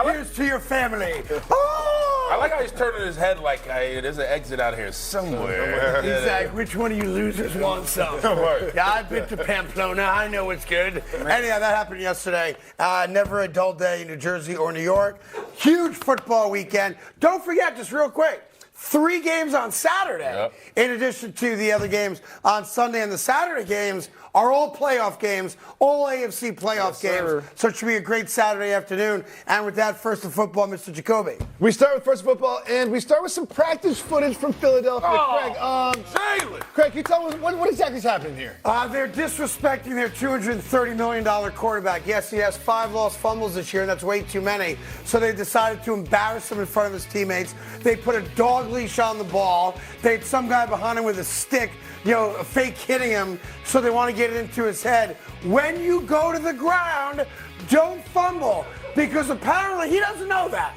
Here's to your family." Oh! I like how he's turning his head like, hey, there's an exit out here somewhere. He's like, which one of you losers want some? Yeah, I've been to Pamplona. I know it's good. Anyhow, that happened yesterday. Never a dull day in New Jersey or New York. Huge football weekend. Don't forget, just real quick, 3 games on Saturday, in addition to the other games on Sunday. And the Saturday games are all playoff games, all AFC playoff games. Sir. So it should be a great Saturday afternoon. And with that, first of football, Mr. Jacoby. We start with first football, and we start with some practice footage from Philadelphia. Craig, Jalen! Craig, can you tell us what exactly is happening here? They're disrespecting their $230 million quarterback. Yes, he has 5 lost fumbles this year, and that's way too many. So they decided to embarrass him in front of his teammates. They put a dog leash on the ball. They had some guy behind him with a stick, fake hitting him, so they want to get it into his head. When you go to the ground, don't fumble, because apparently he doesn't know that.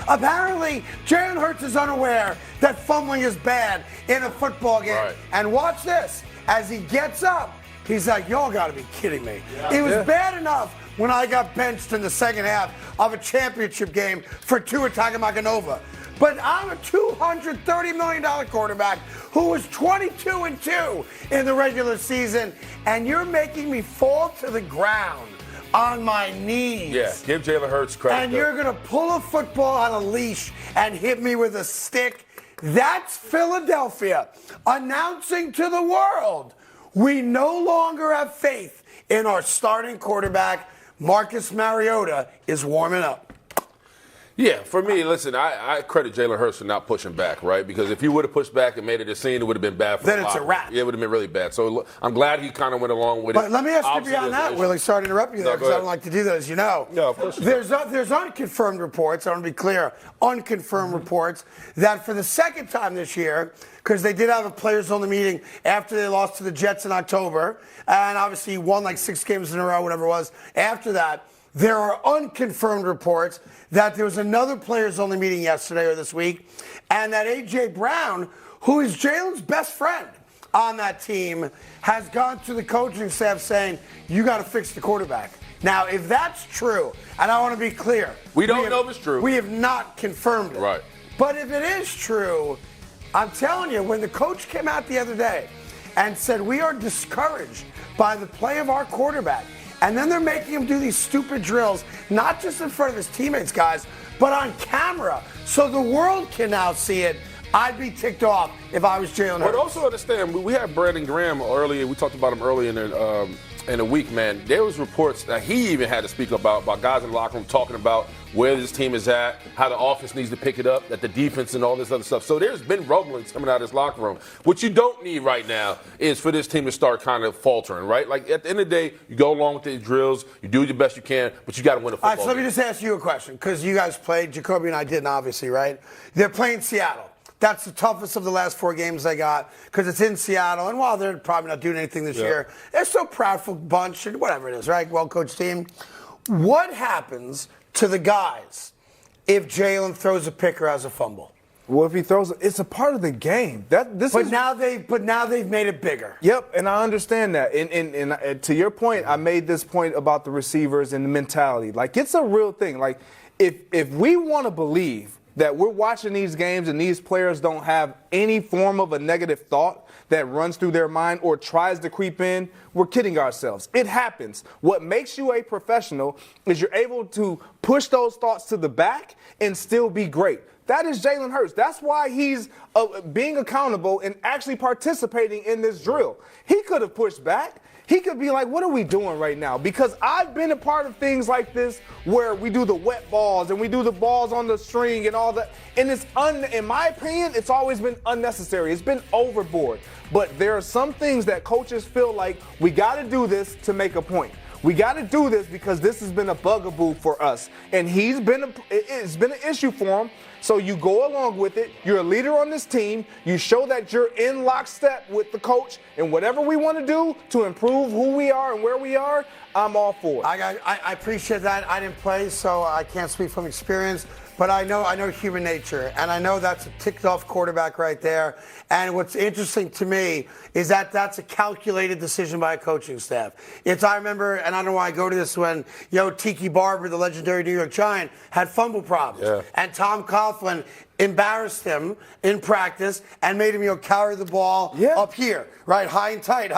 Apparently, Jalen Hurts is unaware that fumbling is bad in a football game. Right. And watch this. As he gets up, he's like, y'all got to be kidding me. It was bad enough when I got benched in the second half of a championship game for Tua Tagovailoa. But I'm a $230 million quarterback who was 22-2 in the regular season, and you're making me fall to the ground on my knees. Yeah, give Jalen Hurts credit. And you're going to pull a football on a leash and hit me with a stick. That's Philadelphia announcing to the world, we no longer have faith in our starting quarterback. Marcus Mariota is warming up. Yeah, for me, listen, I credit Jalen Hurts for not pushing back, right? Because if he would have pushed back and made it a scene, it would have been bad for Then the it's a locker room. wrap. Yeah, it would have been really bad. So I'm glad he kind of went along with it. But let me ask you Obviously, beyond there's that, an Willie. issue. Sorry to interrupt you there, No, because go I don't like to do that, as you know. No, of course you There's unconfirmed reports, I want to be clear, unconfirmed reports, that for the second time this year, because they did have a players-only meeting after they lost to the Jets in October, and obviously won like 6 games in a row, whatever it was. After that, there are unconfirmed reports that there was another players-only meeting yesterday or this week, and that A.J. Brown, who is Jalen's best friend on that team, has gone to the coaching staff saying, you got to fix the quarterback. Now, if that's true, and I want to be clear. We don't know if it's true. We have not confirmed it. Right. But if it is true, I'm telling you, when the coach came out the other day and said, we are discouraged by the play of our quarterback, and then they're making him do these stupid drills, not just in front of his teammates, guys, but on camera, so the world can now see it. I'd be ticked off if I was Jalen Hurts. But also understand, we had Brandon Graham earlier. We talked about him earlier in the week, man. There was reports that he even had to speak about guys in the locker room talking about where this team is at, how the offense needs to pick it up, that the defense and all this other stuff. So there's been rumblings coming out of this locker room. What you don't need right now is for this team to start kind of faltering, right? Like at the end of the day, you go along with the drills, you do the best you can, but you got to win a football All right, so let me just ask you a question, because you guys played, Jacoby and I didn't, obviously, right? They're playing Seattle. That's the toughest of the last 4 games they got, because it's in Seattle. And while they're probably not doing anything this year, they're still a proudful bunch and whatever it is, right? Well-coached team. What happens to the guys if Jalen throws a pick or has a fumble? Well, if he throws, it's a part of the game. Now they've made it bigger. Yep, and I understand that. And to your point, I made this point about the receivers and the mentality. Like, it's a real thing. Like, if we want to believe that we're watching these games and these players don't have any form of a negative thought that runs through their mind or tries to creep in, we're kidding ourselves. It happens. What makes you a professional is you're able to push those thoughts to the back and still be great. That is Jalen Hurts. That's why he's being accountable and actually participating in this drill. He could have pushed back. He could be like, what are we doing right now? Because I've been a part of things like this where we do the wet balls and we do the balls on the string and all that. And in my opinion, it's always been unnecessary. It's been overboard. But there are some things that coaches feel like we got to do this to make a point. We got to do this because this has been a bugaboo for us. And it's been an issue for him. So you go along with it. You're a leader on this team. You show that you're in lockstep with the coach. And whatever we want to do to improve who we are and where we are, I'm all for it. I appreciate that. I didn't play, so I can't speak from experience. but I know human nature, and I know that's a ticked-off quarterback right there. And what's interesting to me is that that's a calculated decision by a coaching staff. I remember, and I don't know why I go to this when, Tiki Barber, the legendary New York Giant, had fumble problems. Yeah. And Tom Coughlin embarrassed him in practice and made him, carry the ball up here, right? High and tight.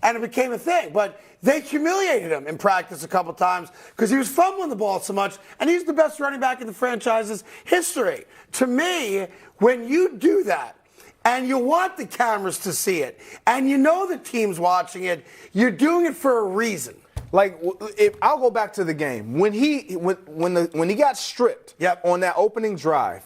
And it became a thing. But they humiliated him in practice a couple times because he was fumbling the ball so much, and he's the best running back in the franchise's history. To me, when you do that, and you want the cameras to see it, and you know the team's watching it, you're doing it for a reason. Like, I'll go back to the game. When he got stripped on that opening drive,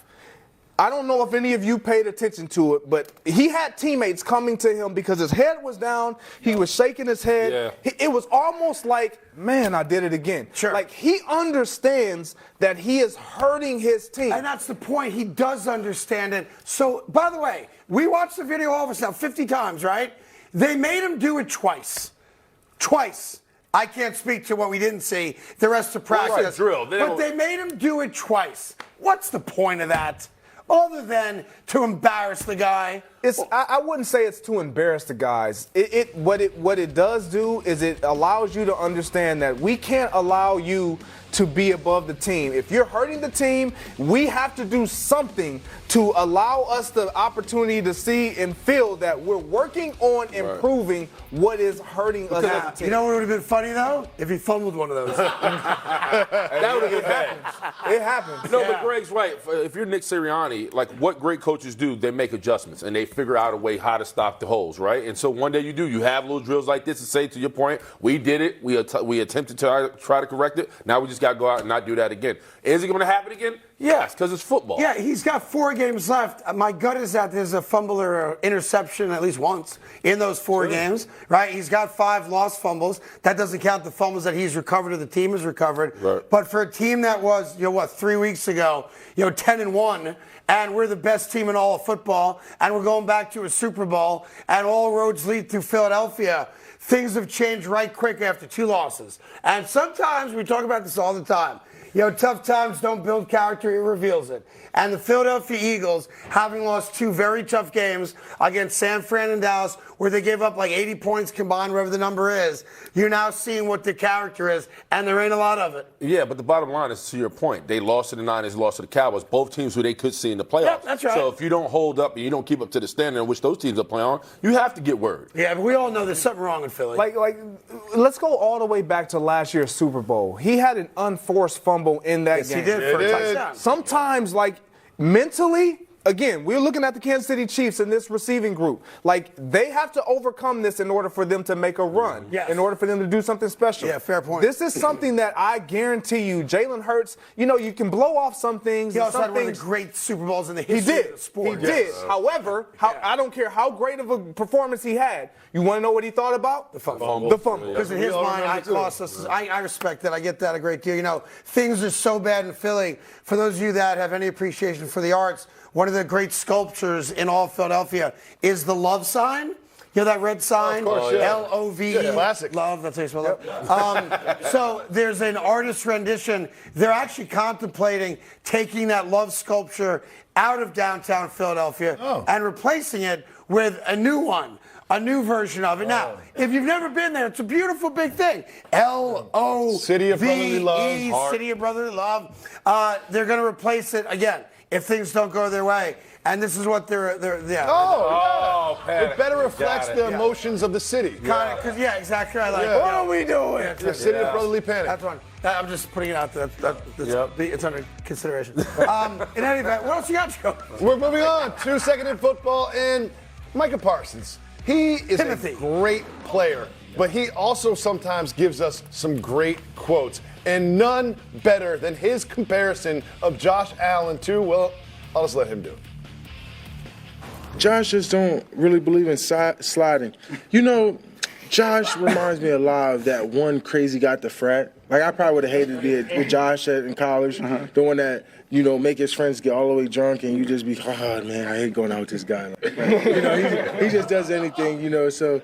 I don't know if any of you paid attention to it, but he had teammates coming to him because his head was down. He was shaking his head. Yeah. It was almost like, man, I did it again. Sure. Like, he understands that he is hurting his team. And that's the point. He does understand it. So, by the way, we watched the video all of us now 50 times, right? They made him do it twice. Twice. I can't speak to what we didn't see the rest of practice. Drill. But they made him do it twice. What's the point of that? Other than to embarrass the guy. I wouldn't say it's to embarrass the guys. What it does do is it allows you to understand that we can't allow you to be above the team. If you're hurting the team, we have to do something to allow us the opportunity to see and feel that we're working on improving what is hurting us as a team. You know what would have been funny, though? If he fumbled one of those. That would have been bad. It happens. No, but Greg's right. If you're Nick Sirianni, like what great coaches do, they make adjustments and they figure out a way how to stop the holes, right? And so one day you have little drills like this and say, to your point, we did it. We attempted to try to correct it. Now we just got to go out and not do that again. Is it going to happen again? Yes, because it's football. Yeah, he's got 4 games left. My gut is that there's a fumble or an interception at least once in those 4 games, right? He's got 5 lost fumbles. That doesn't count the fumbles that he's recovered or the team has recovered. Right. But for a team that was, 3 weeks ago, 10-1, and we're the best team in all of football, and we're going back to a Super Bowl, and all roads lead through Philadelphia, things have changed right quick after 2 losses. And sometimes, we talk about this all the time, tough times don't build character, it reveals it. And the Philadelphia Eagles, having lost 2 very tough games against San Fran and Dallas, where they gave up like 80 points combined, whatever the number is, you're now seeing what the character is, and there ain't a lot of it. Yeah, but the bottom line is, to your point, they lost to the Niners, lost to the Cowboys, both teams who they could see in the playoffs. Yep, that's right. So if you don't hold up and you don't keep up to the standard in which those teams are playing on, you have to get word. Yeah, but we all know there's something wrong in Philly. Like, let's go all the way back to last year's Super Bowl. He had an unforced fumble in that game. He did for a touchdown. Sometimes, mentally, again, we're looking at the Kansas City Chiefs in this receiving group. They have to overcome this in order for them to make a run, in order for them to do something special. Yeah, fair point. This is something that I guarantee you, Jalen Hurts, you can blow off some things. He also had one of the great Super Bowls in the He history did. of the sport. He did. However, I don't care how great of a performance he had. You want to know what he thought about? The fumble. The fumble. Because in his mind, I cost us. I respect that. I get that a great deal. Things are so bad in Philly. For those of you that have any appreciation for the arts, one of the great sculptures in all of Philadelphia is the love sign. That red sign? Of course, yeah. L-O-V-E. Yeah, classic. Love, that's how you spell love. So there's an artist rendition. They're actually contemplating taking that love sculpture out of downtown Philadelphia and replacing it with a new one. A new version of it. Now, if you've never been there, it's a beautiful big thing. L-O-V-E. City of Brotherly Love. City of Brotherly Love. They're going to replace it, again, if things don't go their way. And this is what they're Pat, it better reflects the emotions of the city. Kind of, exactly right. What are we doing? The City of Brotherly Panic. That's one. I'm just putting it out there. It's under consideration. In any event, what else you got, Joe? We're moving on. 2 second in football, and Micah Parsons. He is a great player, but he also sometimes gives us some great quotes, and none better than his comparison of Josh Allen to, well, I'll just let him do it. Josh just don't really believe in sliding. Josh reminds me a lot of that one crazy guy at the frat. I probably would have hated it with Josh in college, the one that, make his friends get all the way drunk and you just be, oh, man, I hate going out with this guy. He just does anything, so.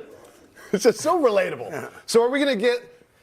It's just so relatable. So are we going to get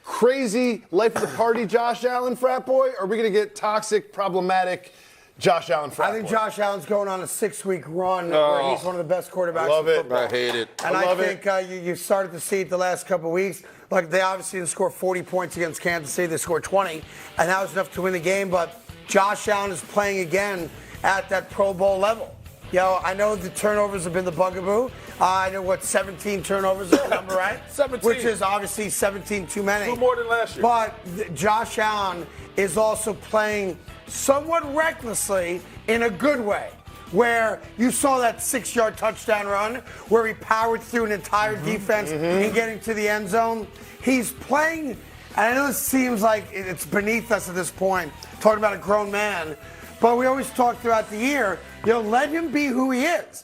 crazy life of the party Josh Allen frat boy, or are we going to get toxic, problematic Josh Allen frat boy? I think Josh Allen's going on a 6-week run where he's one of the best quarterbacks love in it. football. I hate it. And I love think you started to see it the last couple of weeks. Like, they obviously didn't score 40 points against Kansas City. They scored 20, and that was enough to win the game. But Josh Allen is playing again at that Pro Bowl level. I know the turnovers have been the bugaboo. I know 17 turnovers is the number, right? 17. Which is obviously 17 too many. 2 more than last year. But Josh Allen is also playing somewhat recklessly in a good way, where you saw that 6-yard touchdown run where he powered through an entire defense and getting to the end zone. He's playing, and I know it seems like it's beneath us at this point, talking about a grown man, but we always talk throughout the year, let him be who he is.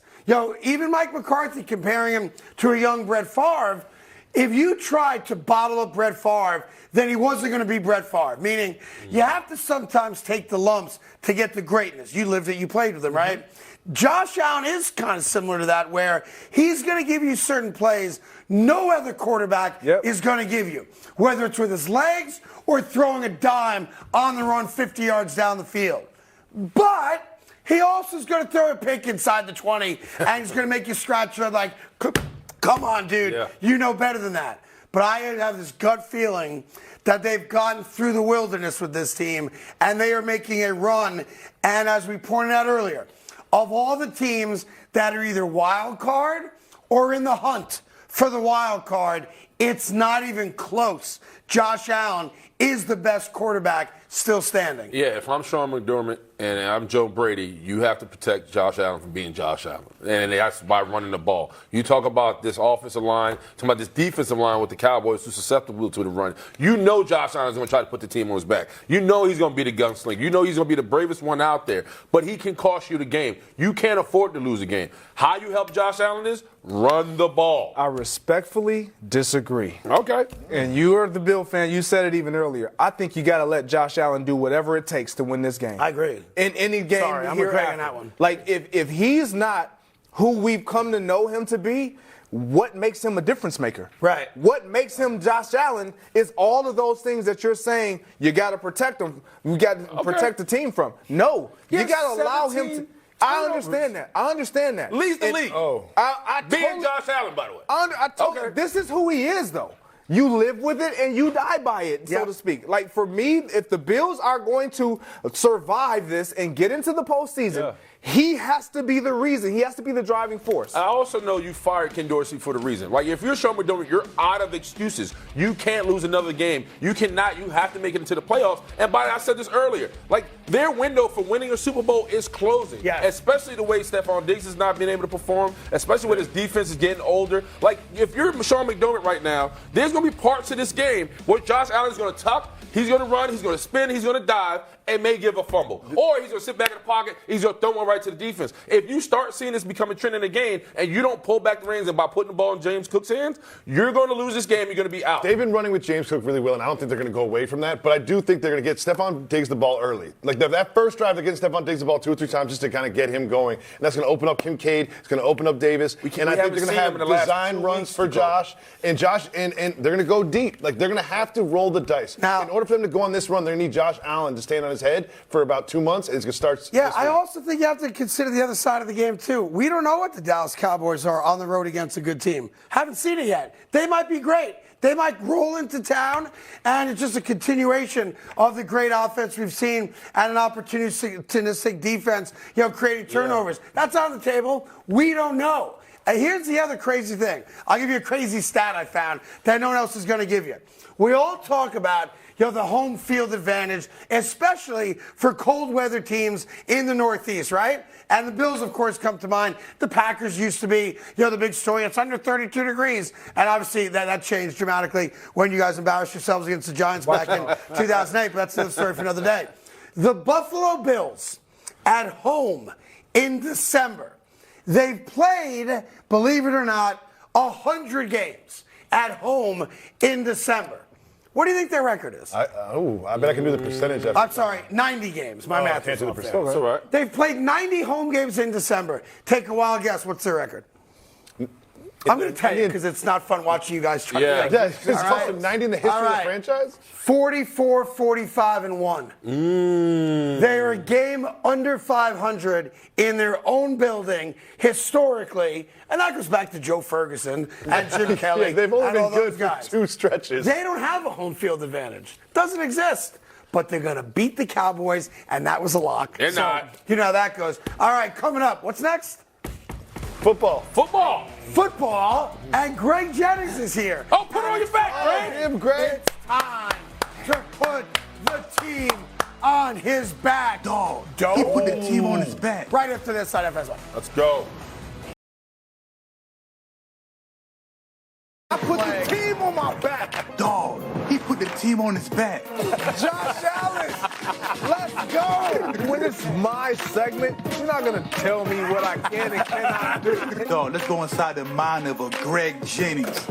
Even Mike McCarthy comparing him to a young Brett Favre, if you tried to bottle up Brett Favre, then he wasn't going to be Brett Favre. Meaning, you have to sometimes take the lumps to get the greatness. You lived it, you played with him, right? Josh Allen is kind of similar to that, where he's going to give you certain plays no other quarterback is going to give you, whether it's with his legs or throwing a dime on the run 50 yards down the field. But he also is going to throw a pick inside the 20, and he's going to make you scratch your head like, come on, dude. You know better than that. But I have this gut feeling that they've gotten through the wilderness with this team, and they are making a run. And as we pointed out earlier, of all the teams that are either wild card or in the hunt for the wild card, it's not even close. Josh Allen is the best quarterback still standing. Yeah, if I'm Sean McDermott and I'm Joe Brady, you have to protect Josh Allen from being Josh Allen. And that's by running the ball. You talk about this offensive line, talking about this defensive line with the Cowboys who's susceptible to the run. You know Josh Allen's going to try to put the team on his back. You know he's going to be the gunslinger. You know he's going to be the bravest one out there. But he can cost you the game. You can't afford to lose a game. How you help Josh Allen is run the ball. I respectfully disagree. Okay. And you are the Bill fan. You said it even earlier. I think you got to let Josh Allen do whatever it takes to win this game. I agree. In any game. Sorry, I'm agreeing on that one. Like, if he's not who we've come to know him to be, what makes him a difference maker? Right. What makes him Josh Allen is all of those things that you're saying you got to protect him. You got to protect the team from. No. You got to allow him to. I understand that. Leads the league. Being Josh Allen, by the way. I totally, this is who he is, though. You live with it and you die by it, so to speak. Like, for me, if the Bills are going to survive this and get into the postseason, he has to be the reason. He has to be the driving force. I also know you fired Ken Dorsey for the reason. Like, if you're Sean McDermott, you're out of excuses. You can't lose another game. You cannot. You have to make it into the playoffs. And I said this earlier. Like, their window for winning a Super Bowl is closing. Yeah. Especially the way Stephon Diggs has not been able to perform, especially when his defense is getting older. Like, if you're Sean McDermott right now, there's going to be parts of this game where Josh Allen's going to tuck, he's going to run, he's going to spin, he's going to dive, and may give a fumble. Or he's going to sit back in the pocket, he's going to throw one right to the defense. If you start seeing this become a trend in the game and you don't pull back the reins and by putting the ball in James Cook's hands, you're going to lose this game, you're going to be out. They've been running with James Cook really well, and I don't think they're going to go away from that, but I do think they're going to get Stephon Diggs the ball early. Like, that first drive, they're getting Stephon Diggs the ball 2 or 3 times just to kind of get him going, and that's going to open up Kincaid, it's going to open up Davis, and I think they're going to have design runs for Josh, and they're going to go deep. Like, they're going to have to roll the dice. Now, in order for them to go on this run, they're going to need Josh Allen to stand on his head for about 2 months, and it's going to start. Yeah, I also think you have to consider the other side of the game, too. We don't know what the Dallas Cowboys are on the road against a good team. Haven't seen it yet. They might be great. They might roll into town, and it's just a continuation of the great offense we've seen and an opportunistic defense, creating turnovers. That's on the table. We don't know. And here's the other crazy thing. I'll give you a crazy stat I found that no one else is going to give you. We all talk about the home field advantage, especially for cold weather teams in the Northeast, right? And the Bills, of course, come to mind. The Packers used to be, the big story. It's under 32 degrees. And obviously that changed dramatically when you guys embarrassed yourselves against the Giants back in 2008. But that's another story for another day. The Buffalo Bills at home in December. They've played, believe it or not, 100 games at home in December. What do you think their record is? I bet I can do the percentage. I'm sorry, 90 games. My math is off there. That's all right. They've played 90 home games in December. Take a wild guess. What's their record? I'm going to tell you because it's not fun watching you guys try to It's cost them 90 in the history of the franchise. 44, 45, and 1. They are a game under 500 in their own building historically, and that goes back to Joe Ferguson and Jim Kelly. They've only and been all good those for guys. 2 stretches. They don't have a home field advantage. Doesn't exist. But they're going to beat the Cowboys, and that was a lock. They're not. You know how that goes. All right, coming up. What's next? Football. Football, and Greg Jennings is here. Oh, put it on your back, Greg. Greg. It's time to put the team on his back. He put the team on his back. Right after this side FS1. Let's go. I put the team on my back. Dog, he put the team on his back. Josh Allen, let's go. When it's my segment, you're not going to tell me what I can and cannot do. Dog, let's go inside the mind of a Greg Jennings.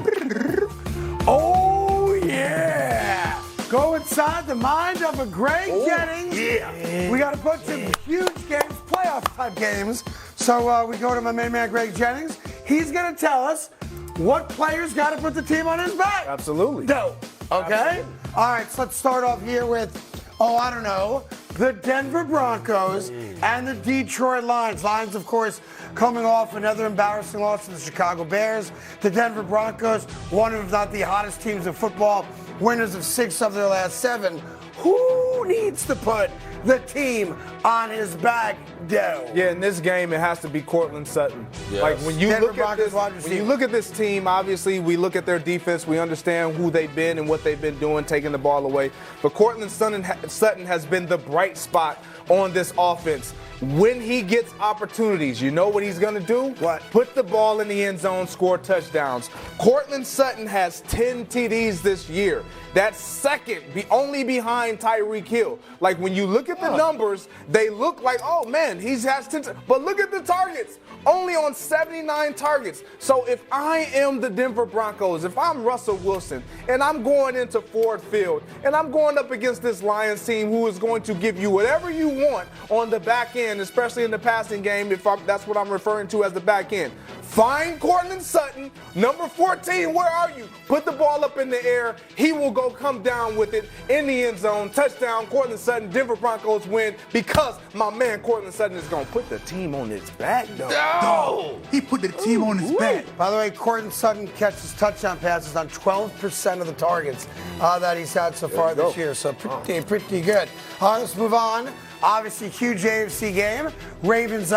Oh, yeah. Go inside the mind of a Greg Jennings. Yeah. We got a bunch of huge games, playoff-type games. So we go to my main man, Greg Jennings. He's going to tell us what players got to put the team on his back. Absolutely. Dope. Okay? Absolutely. All right, so let's start off here with, the Denver Broncos and the Detroit Lions. Lions, of course, coming off another embarrassing loss to the Chicago Bears. The Denver Broncos, one of, if not the hottest teams in football, winners of 6 of their last 7. Who needs to put the team on his back, Joe? Yeah, in this game, it has to be Cortland Sutton. Yes. Like when you Denver look at Broncos this, wide when receiver. you look at this team, obviously we look at their defense, we understand who they've been and what they've been doing, taking the ball away. But Cortland Sutton has been the bright spot on this offense. When he gets opportunities, you know what he's going to do? What? Put the ball in the end zone, score touchdowns. Cortland Sutton has 10 TDs this year. That's second, only behind Tyreek Hill. Like when you look at the numbers, they look like, oh man, he has 10. But look at the targets. Only on 79 targets. So if I am the Denver Broncos, if I'm Russell Wilson, and I'm going into Ford Field, and I'm going up against this Lions team who is going to give you whatever you want on the back end, especially in the passing game, that's what I'm referring to as the back end. Find Cortland Sutton, number 14, where are you? Put the ball up in the air. He will come down with it in the end zone. Touchdown, Cortland Sutton. Denver Broncos win because my man Cortland Sutton is going to put the team on his back, though. Dog, he put the team on his back. By the way, Cortland Sutton catches touchdown passes on 12% of the targets that he's had so far this year. So pretty good. Let's move on. Obviously, huge AFC game. Ravens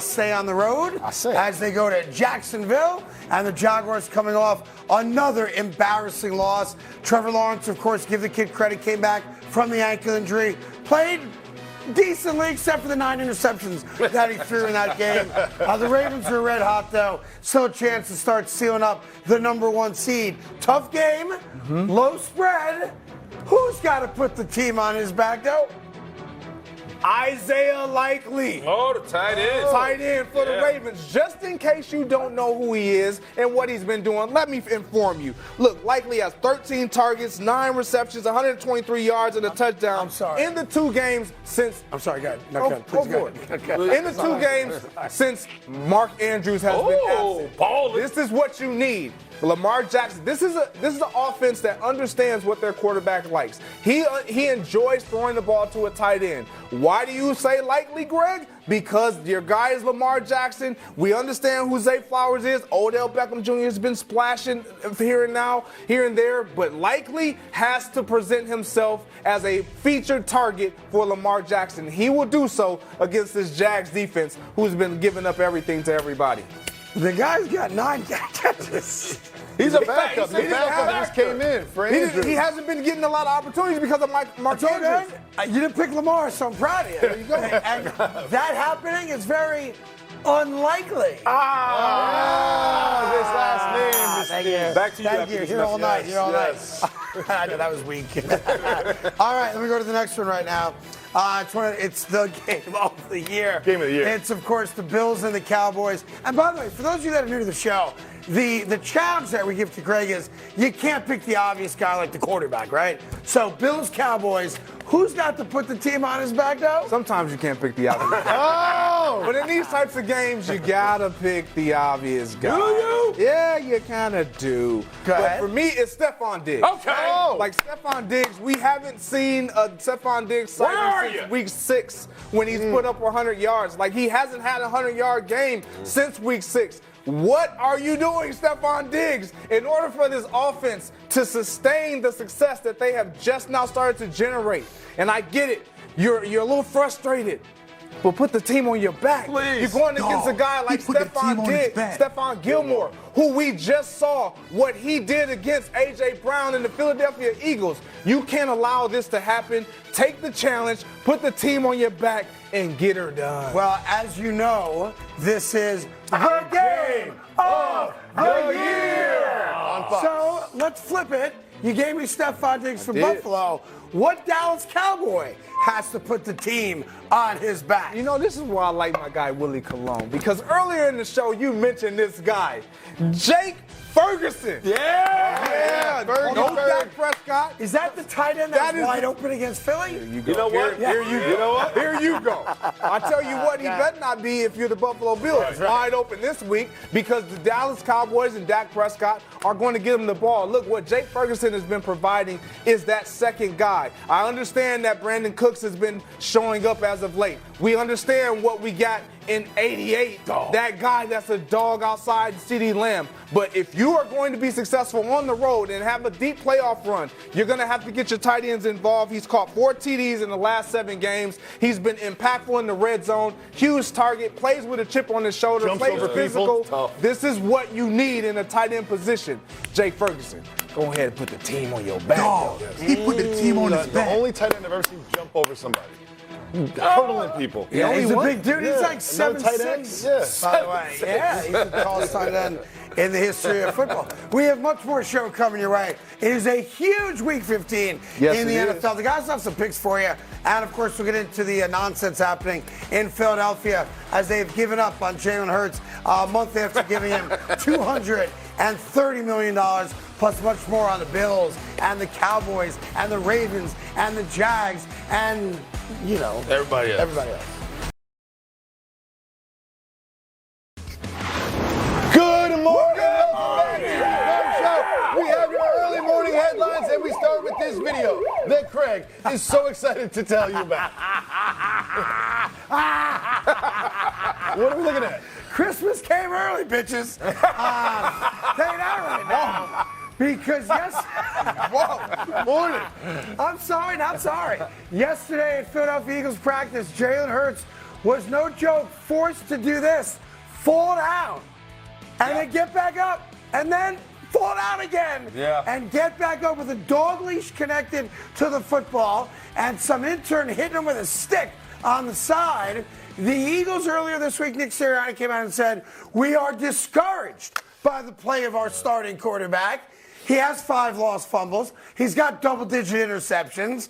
stay on the road as they go to Jacksonville. And the Jaguars coming off another embarrassing loss. Trevor Lawrence, of course, give the kid credit, came back from the ankle injury. Played decently, except for the 9 interceptions that he threw in that game. The Ravens are red hot, though. Still a chance to start sealing up the number 1 seed. Tough game, low spread. Who's got to put the team on his back, though? Isaiah Likely. Oh, the tight end. Tight end for the Ravens. Just in case you don't know who he is and what he's been doing, let me inform you. Look, Likely has 13 targets, 9 receptions, 123 yards, and a touchdown. I'm sorry. In the 2 games since... I'm sorry, go ahead. Please go ahead. In the 2 games since Mark Andrews has been absent. Ballin'. This is what you need. Lamar Jackson, this is an offense that understands what their quarterback likes. He enjoys throwing the ball to a tight end. Why do you say Likely, Greg? Because your guy is Lamar Jackson. We understand who Zay Flowers is. Odell Beckham Jr. has been splashing here and there, but Likely has to present himself as a featured target for Lamar Jackson. He will do so against this Jags defense, who's been giving up everything to everybody. The guy's got 9 catches. He's a backup. He's a backup. He just came in for Andrews. He hasn't been getting a lot of opportunities because of Mark Andrews. You didn't pick Lamar, so I'm proud of you. There you go. And that happening is very unlikely. This last name. Back to you. Thank you. Here all night. Here all night. I know that was weak. All right, let me go to the next one right now. It's the game of the year. Game of the year. It's, of course, the Bills and the Cowboys. And by the way, for those of you that are new to the show, the challenge that we give to Greg is you can't pick the obvious guy like the quarterback, right? So Bills, Cowboys, who's got to put the team on his back, though? Sometimes you can't pick the obvious. know. But in these types of games, you gotta pick the obvious guy. Do you? Yeah, you kind of do. Go ahead. But for me, it's Stephon Diggs. Okay. Oh. Like Stephon Diggs, we haven't seen a Stephon Diggs sighting since week 6 when he's put up 100 yards. Like he hasn't had a 100-yard game since week 6. What are you doing, Stephon Diggs, in order for this offense to sustain the success that they have just now started to generate? And I get it. You're a little frustrated. But put the team on your back. Please. You're going against a guy like Stephon Diggs, Stephon Gilmore, who we just saw what he did against A.J. Brown and the Philadelphia Eagles. You can't allow this to happen. Take the challenge, put the team on your back, and get her done. Well, as you know, this is the game of the year. So let's flip it. You gave me Stephon Diggs from Buffalo. What Dallas Cowboy has to put the team on his back? You know, this is why I like my guy Willie Colon, because earlier in the show you mentioned this guy, Jake Ferguson. Yeah. No Dak Prescott. Is that the tight end that's wide open against Philly? You know what? Here you go. I tell you what, he better not be if you're the Buffalo Bills. Wide open this week because the Dallas Cowboys and Dak Prescott are going to give him the ball. Look, what Jake Ferguson has been providing is that second guy. I understand that Brandon Cooks has been showing up as of late. We understand what we got in 88, that guy that's a dog outside CeeDee Lamb. But if you are going to be successful on the road and have a deep playoff run, you're going to have to get your tight ends involved. He's caught 4 TDs in the last 7 games. He's been impactful in the red zone. Huge target, plays with a chip on his shoulder, plays physical. This is what you need in a tight end position. Jake Ferguson, go ahead and put the team on your back. He put the team on his The back. only tight end I've ever seen jump over somebody. Hurdling people. Yeah, he's a big dude. He's like Another tight 7'6". end? By the way, yeah, he's the tallest tight end in the history of football. We have much more show coming your way. It is a huge Week 15 in the NFL. The guys have some picks for you. And, of course, we'll get into the nonsense happening in Philadelphia as they've given up on Jalen Hurts a month after giving him $230 million, plus much more on the Bills and the Cowboys and the Ravens and the Jags and, you know, Everybody else. Good morning, welcome back to the Embarrass Show. We have your early morning headlines, and we start with this video that Craig is so excited to tell you about. What are we looking at? Christmas came early, bitches. Tell you that right now. Because Whoa, morning. I'm sorry, not sorry. Yesterday at Philadelphia Eagles practice, Jalen Hurts was no joke, forced to do this, fall down, and then get back up, and then fall down again, and get back up with a dog leash connected to the football, and some intern hitting him with a stick on the side. The Eagles earlier this week, Nick Sirianni came out and said, we are discouraged by the play of our starting quarterback. He has 5 lost fumbles. He's got double-digit interceptions.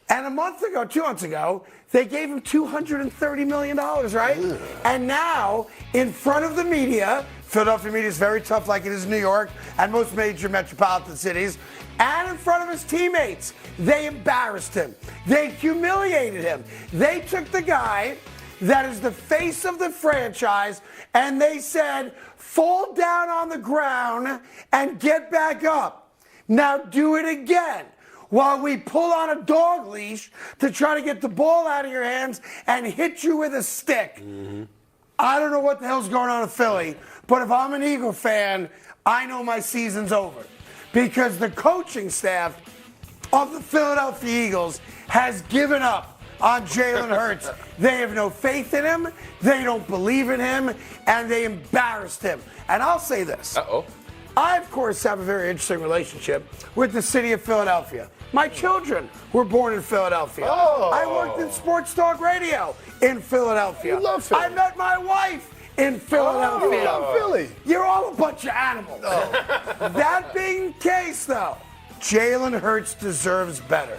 And 2 months ago, they gave him $230 million, right? And now, in front of the media, Philadelphia media is very tough like it is in New York and most major metropolitan cities, and in front of his teammates, they embarrassed him. They humiliated him. They took the guy that is the face of the franchise, and they said, fall down on the ground and get back up. Now do it again while we pull on a dog leash to try to get the ball out of your hands and hit you with a stick. I don't know what the hell's going on in Philly, but if I'm an Eagle fan, I know my season's over. Because the coaching staff of the Philadelphia Eagles has given up on Jalen Hurts. They have no faith in him, they don't believe in him, and they embarrassed him. And I'll say this. I, of course, have a very interesting relationship with the city of Philadelphia. My children were born in Philadelphia. I worked in sports talk radio in Philadelphia. You love Philly. I met my wife in Philadelphia. You love Philly. You're all a bunch of animals. That being the case, though, Jalen Hurts deserves better.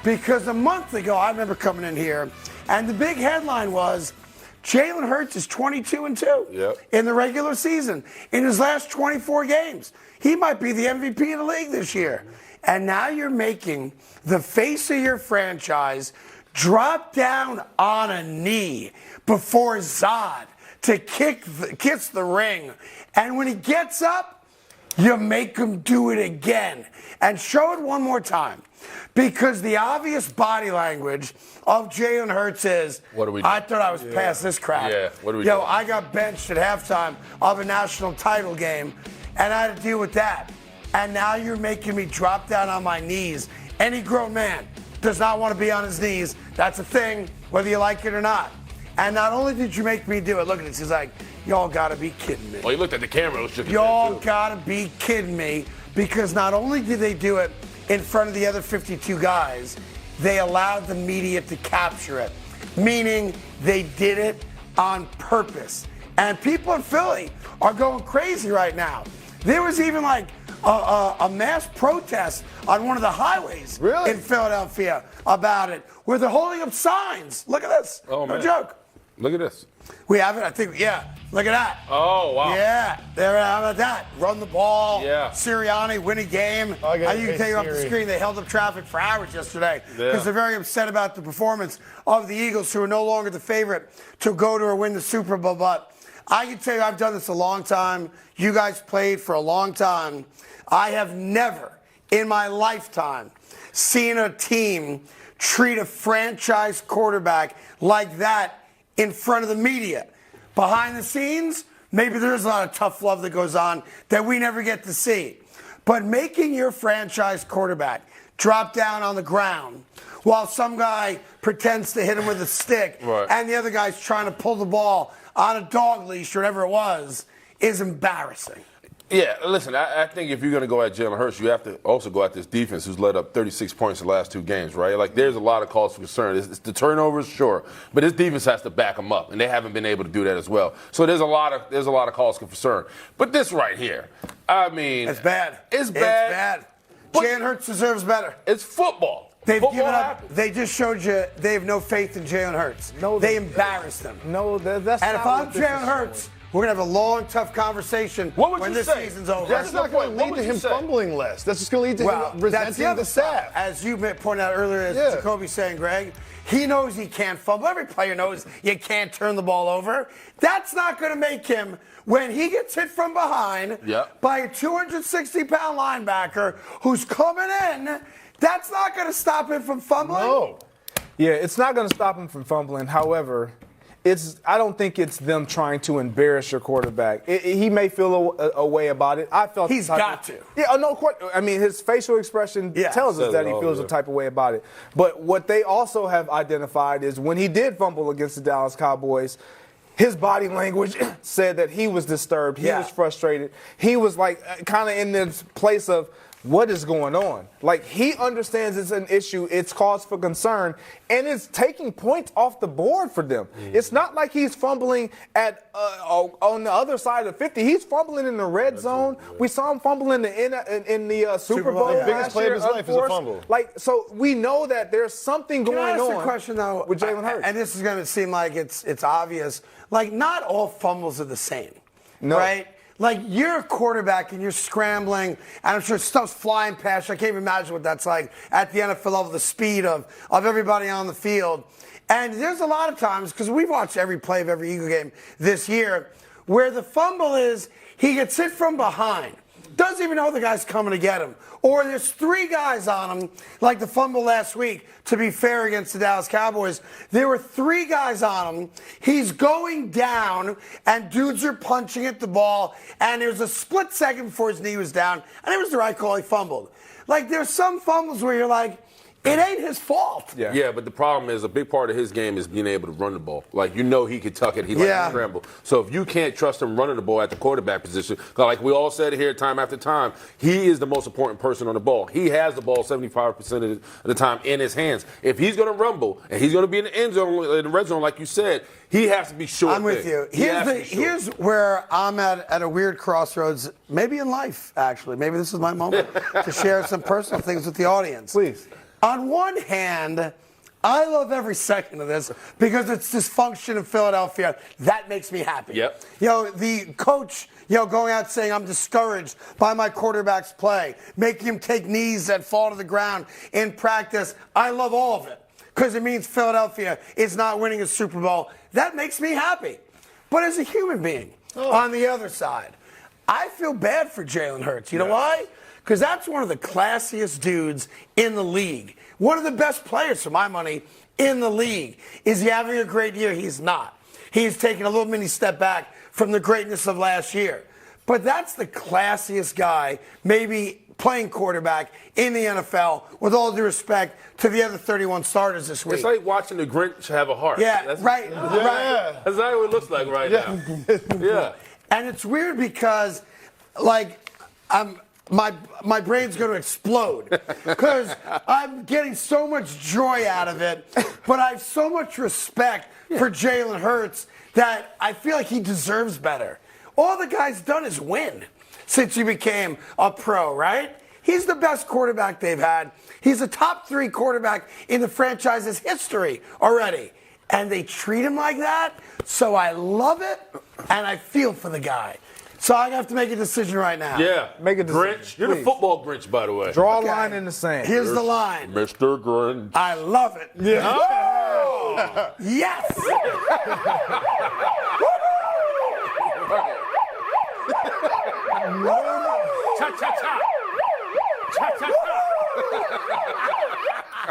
Because a month ago, I remember coming in here, and the big headline was, Jalen Hurts is 22-2 in the regular season. In his last 24 games, he might be the MVP of the league this year. And now you're making the face of your franchise drop down on a knee before Zod to kiss the ring. And when he gets up, you make him do it again. And show it one more time. Because the obvious body language of Jalen Hurts is, what are we doing? I thought I was past this crap. Yeah, what are we doing? I got benched at halftime of a national title game, and I had to deal with that. And now you're making me drop down on my knees. Any grown man does not want to be on his knees. That's a thing, whether you like it or not. And not only did you make me do it, look at this, he's like, y'all gotta be kidding me. Well, he looked at the camera. Y'all gotta be kidding me, because not only did they do it in front of the other 52 guys, they allowed the media to capture it, meaning they did it on purpose. And people in Philly are going crazy right now. There was even like a mass protest on one of the highways in Philadelphia about it, where they're holding up signs. Look at this. Oh, no man. joke. Look at this. We have it, I think, yeah. Look at that. Oh, wow. Yeah, how about that? Run the ball. Yeah. Sirianni, win a game. You can take it off the screen. They held up traffic for hours yesterday because they're very upset about the performance of the Eagles, who are no longer the favorite to go to or win the Super Bowl. But I can tell you, I've done this a long time. You guys played for a long time. I have never in my lifetime seen a team treat a franchise quarterback like that in front of the media. Behind the scenes, maybe there's a lot of tough love that goes on that we never get to see. But making your franchise quarterback drop down on the ground while some guy pretends to hit him with a stick and the other guy's trying to pull the ball on a dog leash or whatever it was is embarrassing. Yeah, listen, I think if you're going to go at Jalen Hurts, you have to also go at this defense who's led up 36 points in the last two games, right? Like, there's a lot of cause for concern. It's the turnovers, sure, but this defense has to back them up, and they haven't been able to do that as well. So there's a lot of cause for concern. But this right here, I mean, it's bad. It's bad. Jalen Hurts deserves better. It's football. They've given up. They just showed you they have no faith in Jalen Hurts. No, they embarrassed them. No, that's and if I'm Jalen Hurts, we're going to have a long, tough conversation when this season's over. That's not going to lead to him fumbling less. That's just going to lead to him resenting the staff. As you pointed out earlier, as Jacoby's saying, Greg, he knows he can't fumble. Every player knows you can't turn the ball over. That's not going to make him, when he gets hit from behind by a 260-pound linebacker who's coming in, that's not going to stop him from fumbling. No. Yeah, it's not going to stop him from fumbling. However, I don't think it's them trying to embarrass your quarterback. He may feel a way about it. I felt he's got to. Yeah, no. I mean, his facial expression tells us that he feels a type of way about it. But what they also have identified is when he did fumble against the Dallas Cowboys, his body language said that he was disturbed. He was frustrated. He was like kind of in this place of, what is going on? Like, he understands it's an issue, it's cause for concern, and it's taking points off the board for them. It's not like he's fumbling on the other side of 50. He's fumbling in the red zone. We saw him fumbling in the Super Bowl. The biggest play of his life is a fumble. Like, so we know that there's something going on. Can I ask a question, though, with Jalen Hurts? And this is going to seem like it's obvious. Like, not all fumbles are the same, right? Like, you're a quarterback and you're scrambling, and I'm sure stuff's flying past you. I can't even imagine what that's like at the NFL level, the speed of everybody on the field. And there's a lot of times, because we've watched every play of every Eagle game this year, where the fumble is he gets hit from behind, doesn't even know the guy's coming to get him. Or there's three guys on him, like the fumble last week, to be fair, against the Dallas Cowboys. There were three guys on him. He's going down, and dudes are punching at the ball, and there's a split second before his knee was down, and it was the right call. He fumbled. Like, there's some fumbles where you're like, it ain't his fault. Yeah, but the problem is a big part of his game is being able to run the ball. Like, you know he could tuck it. He likes to scramble. So if you can't trust him running the ball at the quarterback position, like we all said here time after time, he is the most important person on the ball. He has the ball 75% of the time in his hands. If he's going to rumble and he's going to be in the end zone, in the red zone, like you said, he has to be sure. I'm with you. Here's where I'm at a weird crossroads, maybe in life, actually. Maybe this is my moment to share some personal things with the audience. Please. On one hand, I love every second of this because it's dysfunction in Philadelphia. That makes me happy. Yep. The coach, going out saying I'm discouraged by my quarterback's play, making him take knees that fall to the ground in practice. I love all of it. because it means Philadelphia is not winning a Super Bowl. That makes me happy. But as a human being, on the other side, I feel bad for Jalen Hurts. You know why? Because that's one of the classiest dudes in the league. One of the best players, for my money, in the league. Is he having a great year? He's not. He's taking a little mini step back from the greatness of last year. But that's the classiest guy, maybe playing quarterback in the NFL, with all due respect to the other 31 starters this week. It's like watching the Grinch have a heart. Yeah, That's right. That's exactly what it looks like right now. Yeah. And it's weird because, like, my brain's going to explode because I'm getting so much joy out of it, but I have so much respect for Jalen Hurts that I feel like he deserves better. All the guy's done is win since he became a pro, right? He's the best quarterback they've had. He's a top 3 quarterback in the franchise's history already. And they treat him like that, so I love it, and I feel for the guy. So I have to make a decision right now. Yeah. Make a decision. Grinch. You're the football Grinch, by the way. Draw a line in the sand. Here's the line. Mr. Grinch. I love it. Yeah. Oh! Yes! Cha-cha-cha.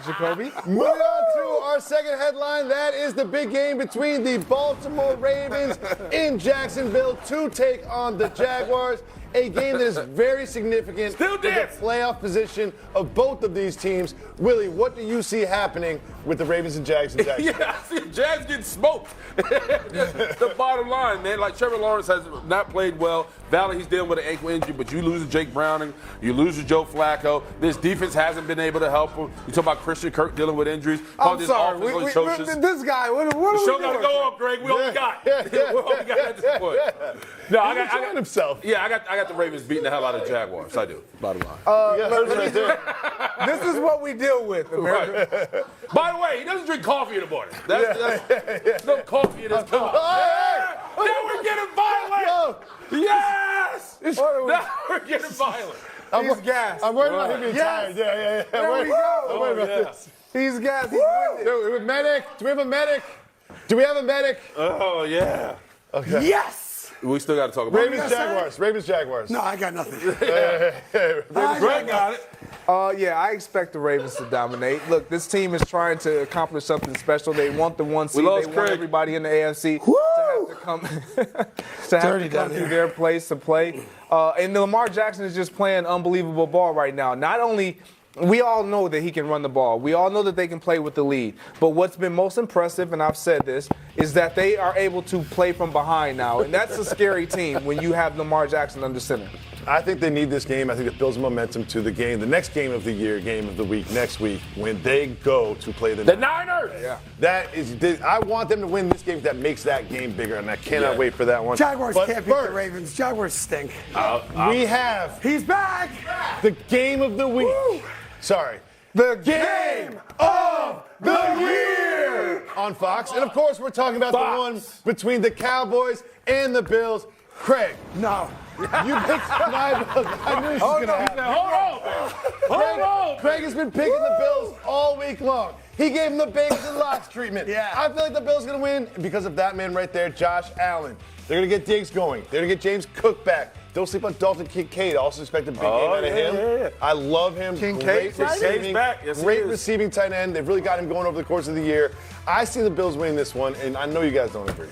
Jacoby? Moving on to our second headline. That is the big game between the Baltimore Ravens in Jacksonville to take on the Jaguars. A game that is very significant for the playoff position of both of these teams. Willie, what do you see happening with the Ravens and Jags in Jacksonville? Yeah, I see the Jags getting smoked. The bottom line, man. Like, Trevor Lawrence has not played well. Valley, he's dealing with an ankle injury, but you lose to Jake Browning, you lose to Joe Flacco. This defense hasn't been able to help him. You talk about Christian Kirk dealing with injuries. I'm sorry. This guy, what are we doing? The show got to go up, Greg. We only got. We only got at this point. No, I got himself. Yeah, I got the Ravens beating the hell out of the Jaguars. I do. Bottom line. This is what we deal with, America. Right. By the way, he doesn't drink coffee in the morning. There's no coffee in his cup. Now we're getting violent. Yes. Now we're getting violent. He's gassed. I'm worried about him being tired. Yeah. There we go. I'm worried about this. He's gassed. Medic. Do we have a medic? Do we have a medic? Oh, yeah. Okay. Yes! We still got to talk about Ravens Jaguars. No, I got nothing. Greg got it. I expect the Ravens to dominate. Look, this team is trying to accomplish something special. They want the 1 seed. They want everybody in the AFC to come to their place to play. And Lamar Jackson is just playing unbelievable ball right now. Not only we all know that he can run the ball. We all know that they can play with the lead. But what's been most impressive, and I've said this, is that they are able to play from behind now. And that's a scary team when you have Lamar Jackson under center. I think they need this game. I think it builds momentum to the game, the next game of the year, game of the week, next week, when they go to play the Niners. Yeah. That is, I want them to win this game that makes that game bigger, and I cannot wait for that one. Jaguars can't beat the Ravens. Jaguars stink. We have He's back. the game of the week. Woo. Sorry. The game of the year On Fox. And, of course, we're talking about the one between the Cowboys and the Bills. Craig. No. You picked I knew this was going to happen. Hold on. Craig has been picking the Bills all week long. He gave them the bagels and locks treatment. Yeah. I feel like the Bills are going to win because of that man right there, Josh Allen. They're going to get Diggs going. They're going to get James Cook back. Don't sleep on Dalton Kincaid. Also expect a big game out of him. Yeah. I love him. Kincaid's back. Yes, great receiving tight end. They've really got him going over the course of the year. I see the Bills winning this one, and I know you guys don't agree.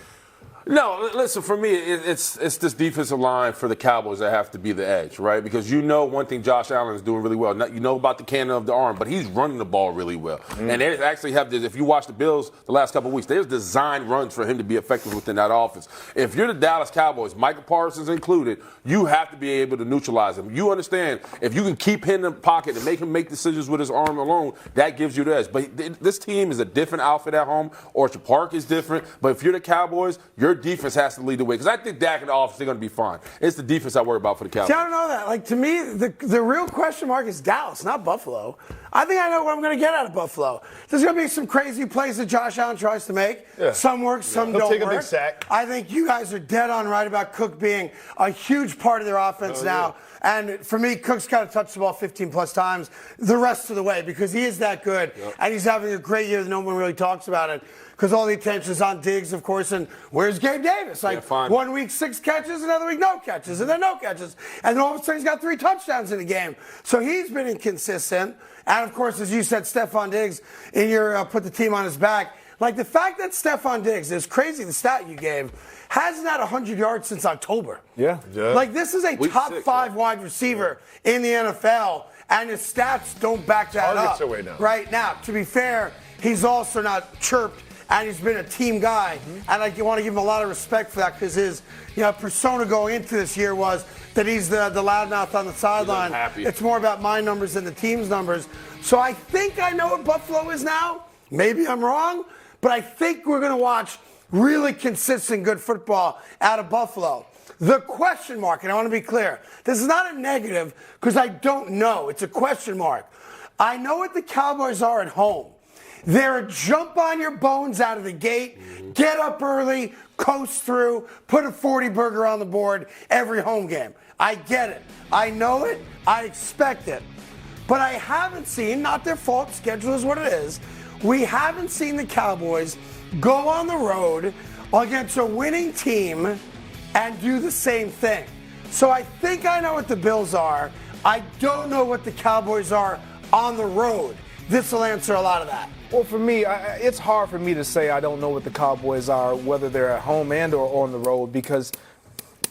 No, listen, for me, it's this defensive line for the Cowboys that have to be the edge, right? Because you know one thing Josh Allen is doing really well. You know about the cannon of the arm, but he's running the ball really well. And they actually have this, if you watch the Bills the last couple of weeks, there's designed runs for him to be effective within that offense. If you're the Dallas Cowboys, Michael Parsons included, you have to be able to neutralize him. You understand, if you can keep him in the pocket and make him make decisions with his arm alone, that gives you the edge. But this team is a different outfit at home. Orchard Park is different. But if you're the Cowboys, your defense has to lead the way. Because I think Dak and the offense, they're going to be fine. It's the defense I worry about for the Cowboys. See, I don't know that. Like, to me, the real question mark is Dallas, not Buffalo. I think I know what I'm going to get out of Buffalo. There's going to be some crazy plays that Josh Allen tries to make. Yeah. Some work, some don't take work. A big sack. I think you guys are dead on right about Cook being a huge part of their offense now. Yeah. And for me, Cook's got to touch the ball 15-plus times the rest of the way because he is that good. Yep. And he's having a great year that no one really talks about it because all the attention is on Diggs, of course, and where's Gabe Davis? Like, 1 week, 6 catches, another week, no catches, and then no catches. And then all of a sudden, he's got 3 touchdowns in the game. So he's been inconsistent. And, of course, as you said, Stephon Diggs, in your put the team on his back. Like, the fact that Stephon Diggs, is crazy the stat you gave, hasn't had 100 yards since October. Yeah. Like, this is a week top 6, 5 wide receiver in the NFL, and his stats don't back that up right now. To be fair, he's also not chirped, and he's been a team guy. And I want to give him a lot of respect for that because his persona going into this year was that he's the loudmouth on the sideline. It's more about my numbers than the team's numbers. So I think I know what Buffalo is now. Maybe I'm wrong, but I think we're going to watch really consistent good football out of Buffalo. The question mark, and I want to be clear, this is not a negative because I don't know. It's a question mark. I know what the Cowboys are at home. They're a jump on your bones out of the gate, get up early, coast through, put a 40 burger on the board every home game. I get it. I know it. I expect it. But I haven't seen, not their fault, schedule is what it is, we haven't seen the Cowboys go on the road against a winning team and do the same thing. So I think I know what the Bills are. I don't know what the Cowboys are on the road. This will answer a lot of that. Well, for me, it's hard for me to say I don't know what the Cowboys are, whether they're at home and or on the road, because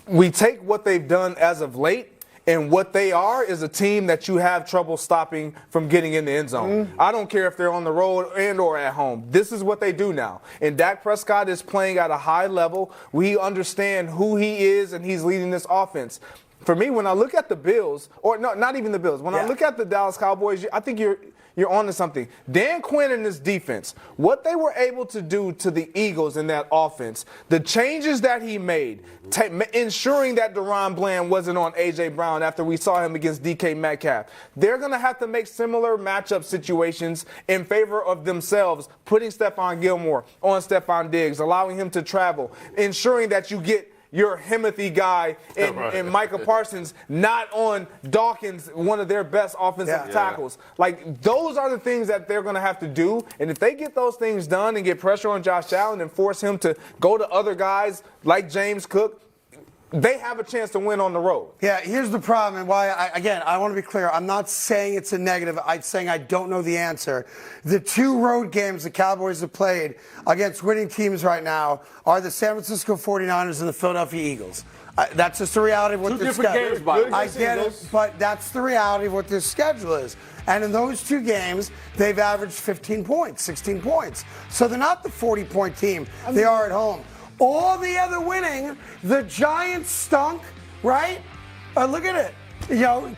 we take what they've done as of late, and what they are is a team that you have trouble stopping from getting in the end zone. I don't care if they're on the road and or at home. This is what they do now. And Dak Prescott is playing at a high level. We understand who he is, and he's leading this offense. For me, when I look at the Bills, or no, not even the Bills, when I look at the Dallas Cowboys, I think you're onto something. Dan Quinn and his defense, what they were able to do to the Eagles in that offense, the changes that he made, ensuring that Deron Bland wasn't on A.J. Brown after we saw him against D.K. Metcalf. They're going to have to make similar matchup situations in favor of themselves, putting Stephon Gilmore on Stephon Diggs, allowing him to travel, ensuring that you get your Himothy guy and Micah Parsons not on Dawkins, one of their best offensive tackles. Like, those are the things that they're going to have to do. And if they get those things done and get pressure on Josh Allen and force him to go to other guys like James Cook, they have a chance to win on the road. Yeah, here's the problem, and why, I want to be clear. I'm not saying it's a negative. I'm saying I don't know the answer. The 2 road games the Cowboys have played against winning teams right now are the San Francisco 49ers and the Philadelphia Eagles. That's just the reality of what their schedule is. 2 different games, I get it, but that's the reality of what their schedule is. And in those 2 games, they've averaged 15 points, 16 points. So they're not the 40-point team they are at home. All the other winning, the Giants stunk, right? Look at it.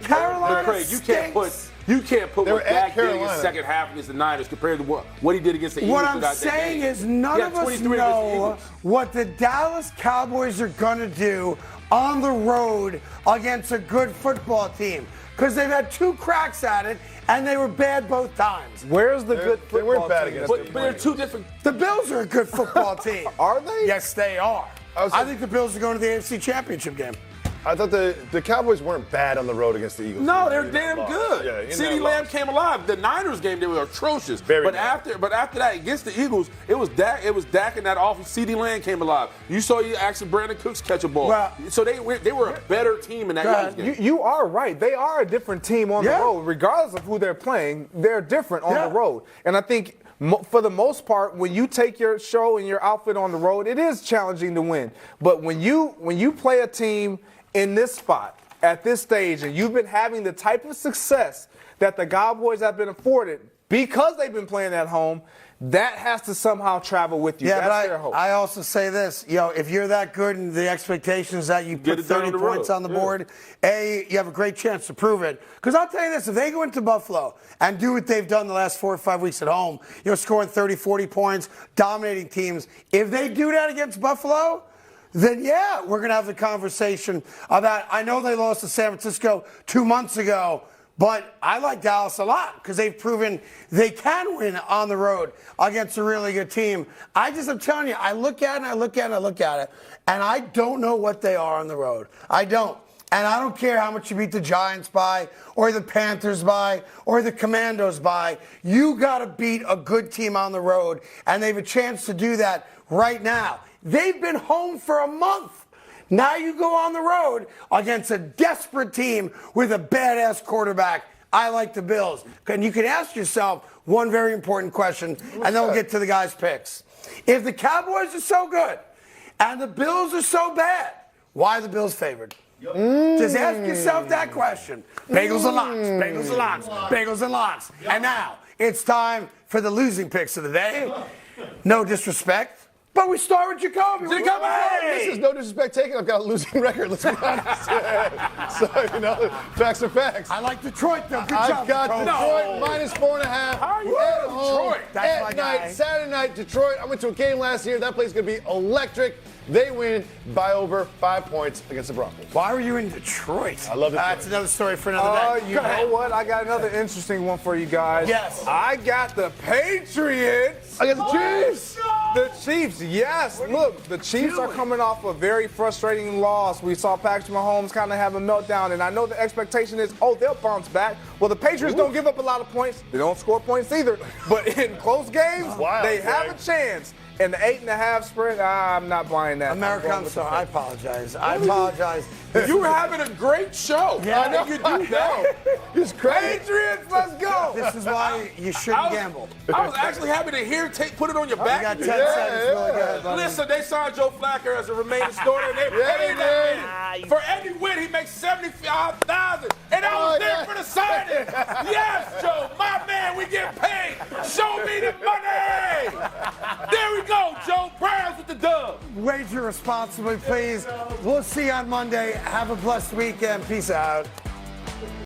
Carolina Craig, you can't put what Dak did in the second half against the Niners compared to what he did against the Eagles. What I'm saying is none of us know what the Dallas Cowboys are going to do on the road against a good football team because they've had 2 cracks at it, and they were bad both times. Where's the good football team? They weren't bad against but they're 2 different. The Bills are a good football team. Are they? Yes, they are. I think the Bills are going to the AFC Championship game. I thought the Cowboys weren't bad on the road against the Eagles. No, they're damn good. Yeah, CeeDee Lamb came alive. The Niners game, they were atrocious. But after that, against the Eagles, it was Dak in that offense. CeeDee Lamb came alive. You saw actually Brandon Cooks catch a ball. Well, so they were a better team in that game. You are right. They are a different team on the road. Regardless of who they're playing, they're different on the road. And I think for the most part, when you take your show and your outfit on the road, it is challenging to win. But when you play a team in this spot, at this stage, and you've been having the type of success that the Cowboys have been afforded because they've been playing at home, that has to somehow travel with you. Yeah, that's but their hope. I also say this, if you're that good and the expectation is that you put 30 points on the board, you have a great chance to prove it. Because I'll tell you this, if they go into Buffalo and do what they've done the last 4 or 5 weeks at home, scoring 30, 40 points, dominating teams, if they do that against Buffalo, then yeah, we're going to have the conversation about, I know they lost to San Francisco 2 months ago, but I like Dallas a lot because they've proven they can win on the road against a really good team. I'm telling you, I look at it, and I don't know what they are on the road. I don't. And I don't care how much you beat the Giants by, or the Panthers by, or the Commandos by. You got to beat a good team on the road, and they have a chance to do that right now. They've been home for a month. Now you go on the road against a desperate team with a badass quarterback. I like the Bills. And you can ask yourself one very important question, and then we'll get to the guys' picks. If the Cowboys are so good and the Bills are so bad, why are the Bills favored? Just ask yourself that question. Bagels and locks, bagels and locks, bagels and locks. And now it's time for the losing picks of the day. No disrespect. But we start with Jacoby. This is no disrespect taken. I've got a losing record. Let's be honest. So, facts are facts. I like Detroit, though. Good I've job, got Jacoby. Detroit -4.5. How are you at at home, Detroit? That's my at guy. night, Saturday night, Detroit. I went to a game last year. That place is going to be electric. They win by over 5 points against the Broncos. Why were you in Detroit? I love it. That's another story for another day. You know what? I got another interesting one for you guys. Yes. I got the Patriots. I got the Chiefs. The Chiefs, yes. Look, the Chiefs are coming off a very frustrating loss. We saw Patrick Mahomes kind of have a meltdown, and I know the expectation is, they'll bounce back. Well, the Patriots don't give up a lot of points. They don't score points either. But in close games, they have a chance. And the 8.5 spread, I'm not buying that. America, I'm sorry. I apologize. I apologize. You were having a great show. Yeah, I know you do now. It's crazy. Patriots, let's go. This is why you shouldn't gamble. I was actually happy to hear put it on your back. You got 10 cents. Really good, buddy. Listen, they signed Joe Flacco as a remaining starter, and they paid that man. For every win, he makes $75,000. And I was there for the signing. Yes, Joe, my man, we get paid. Show me the money. There we go, Joe. Browns with the dub. Wager responsibly, please. We'll see you on Monday. Have a blessed weekend. Peace out.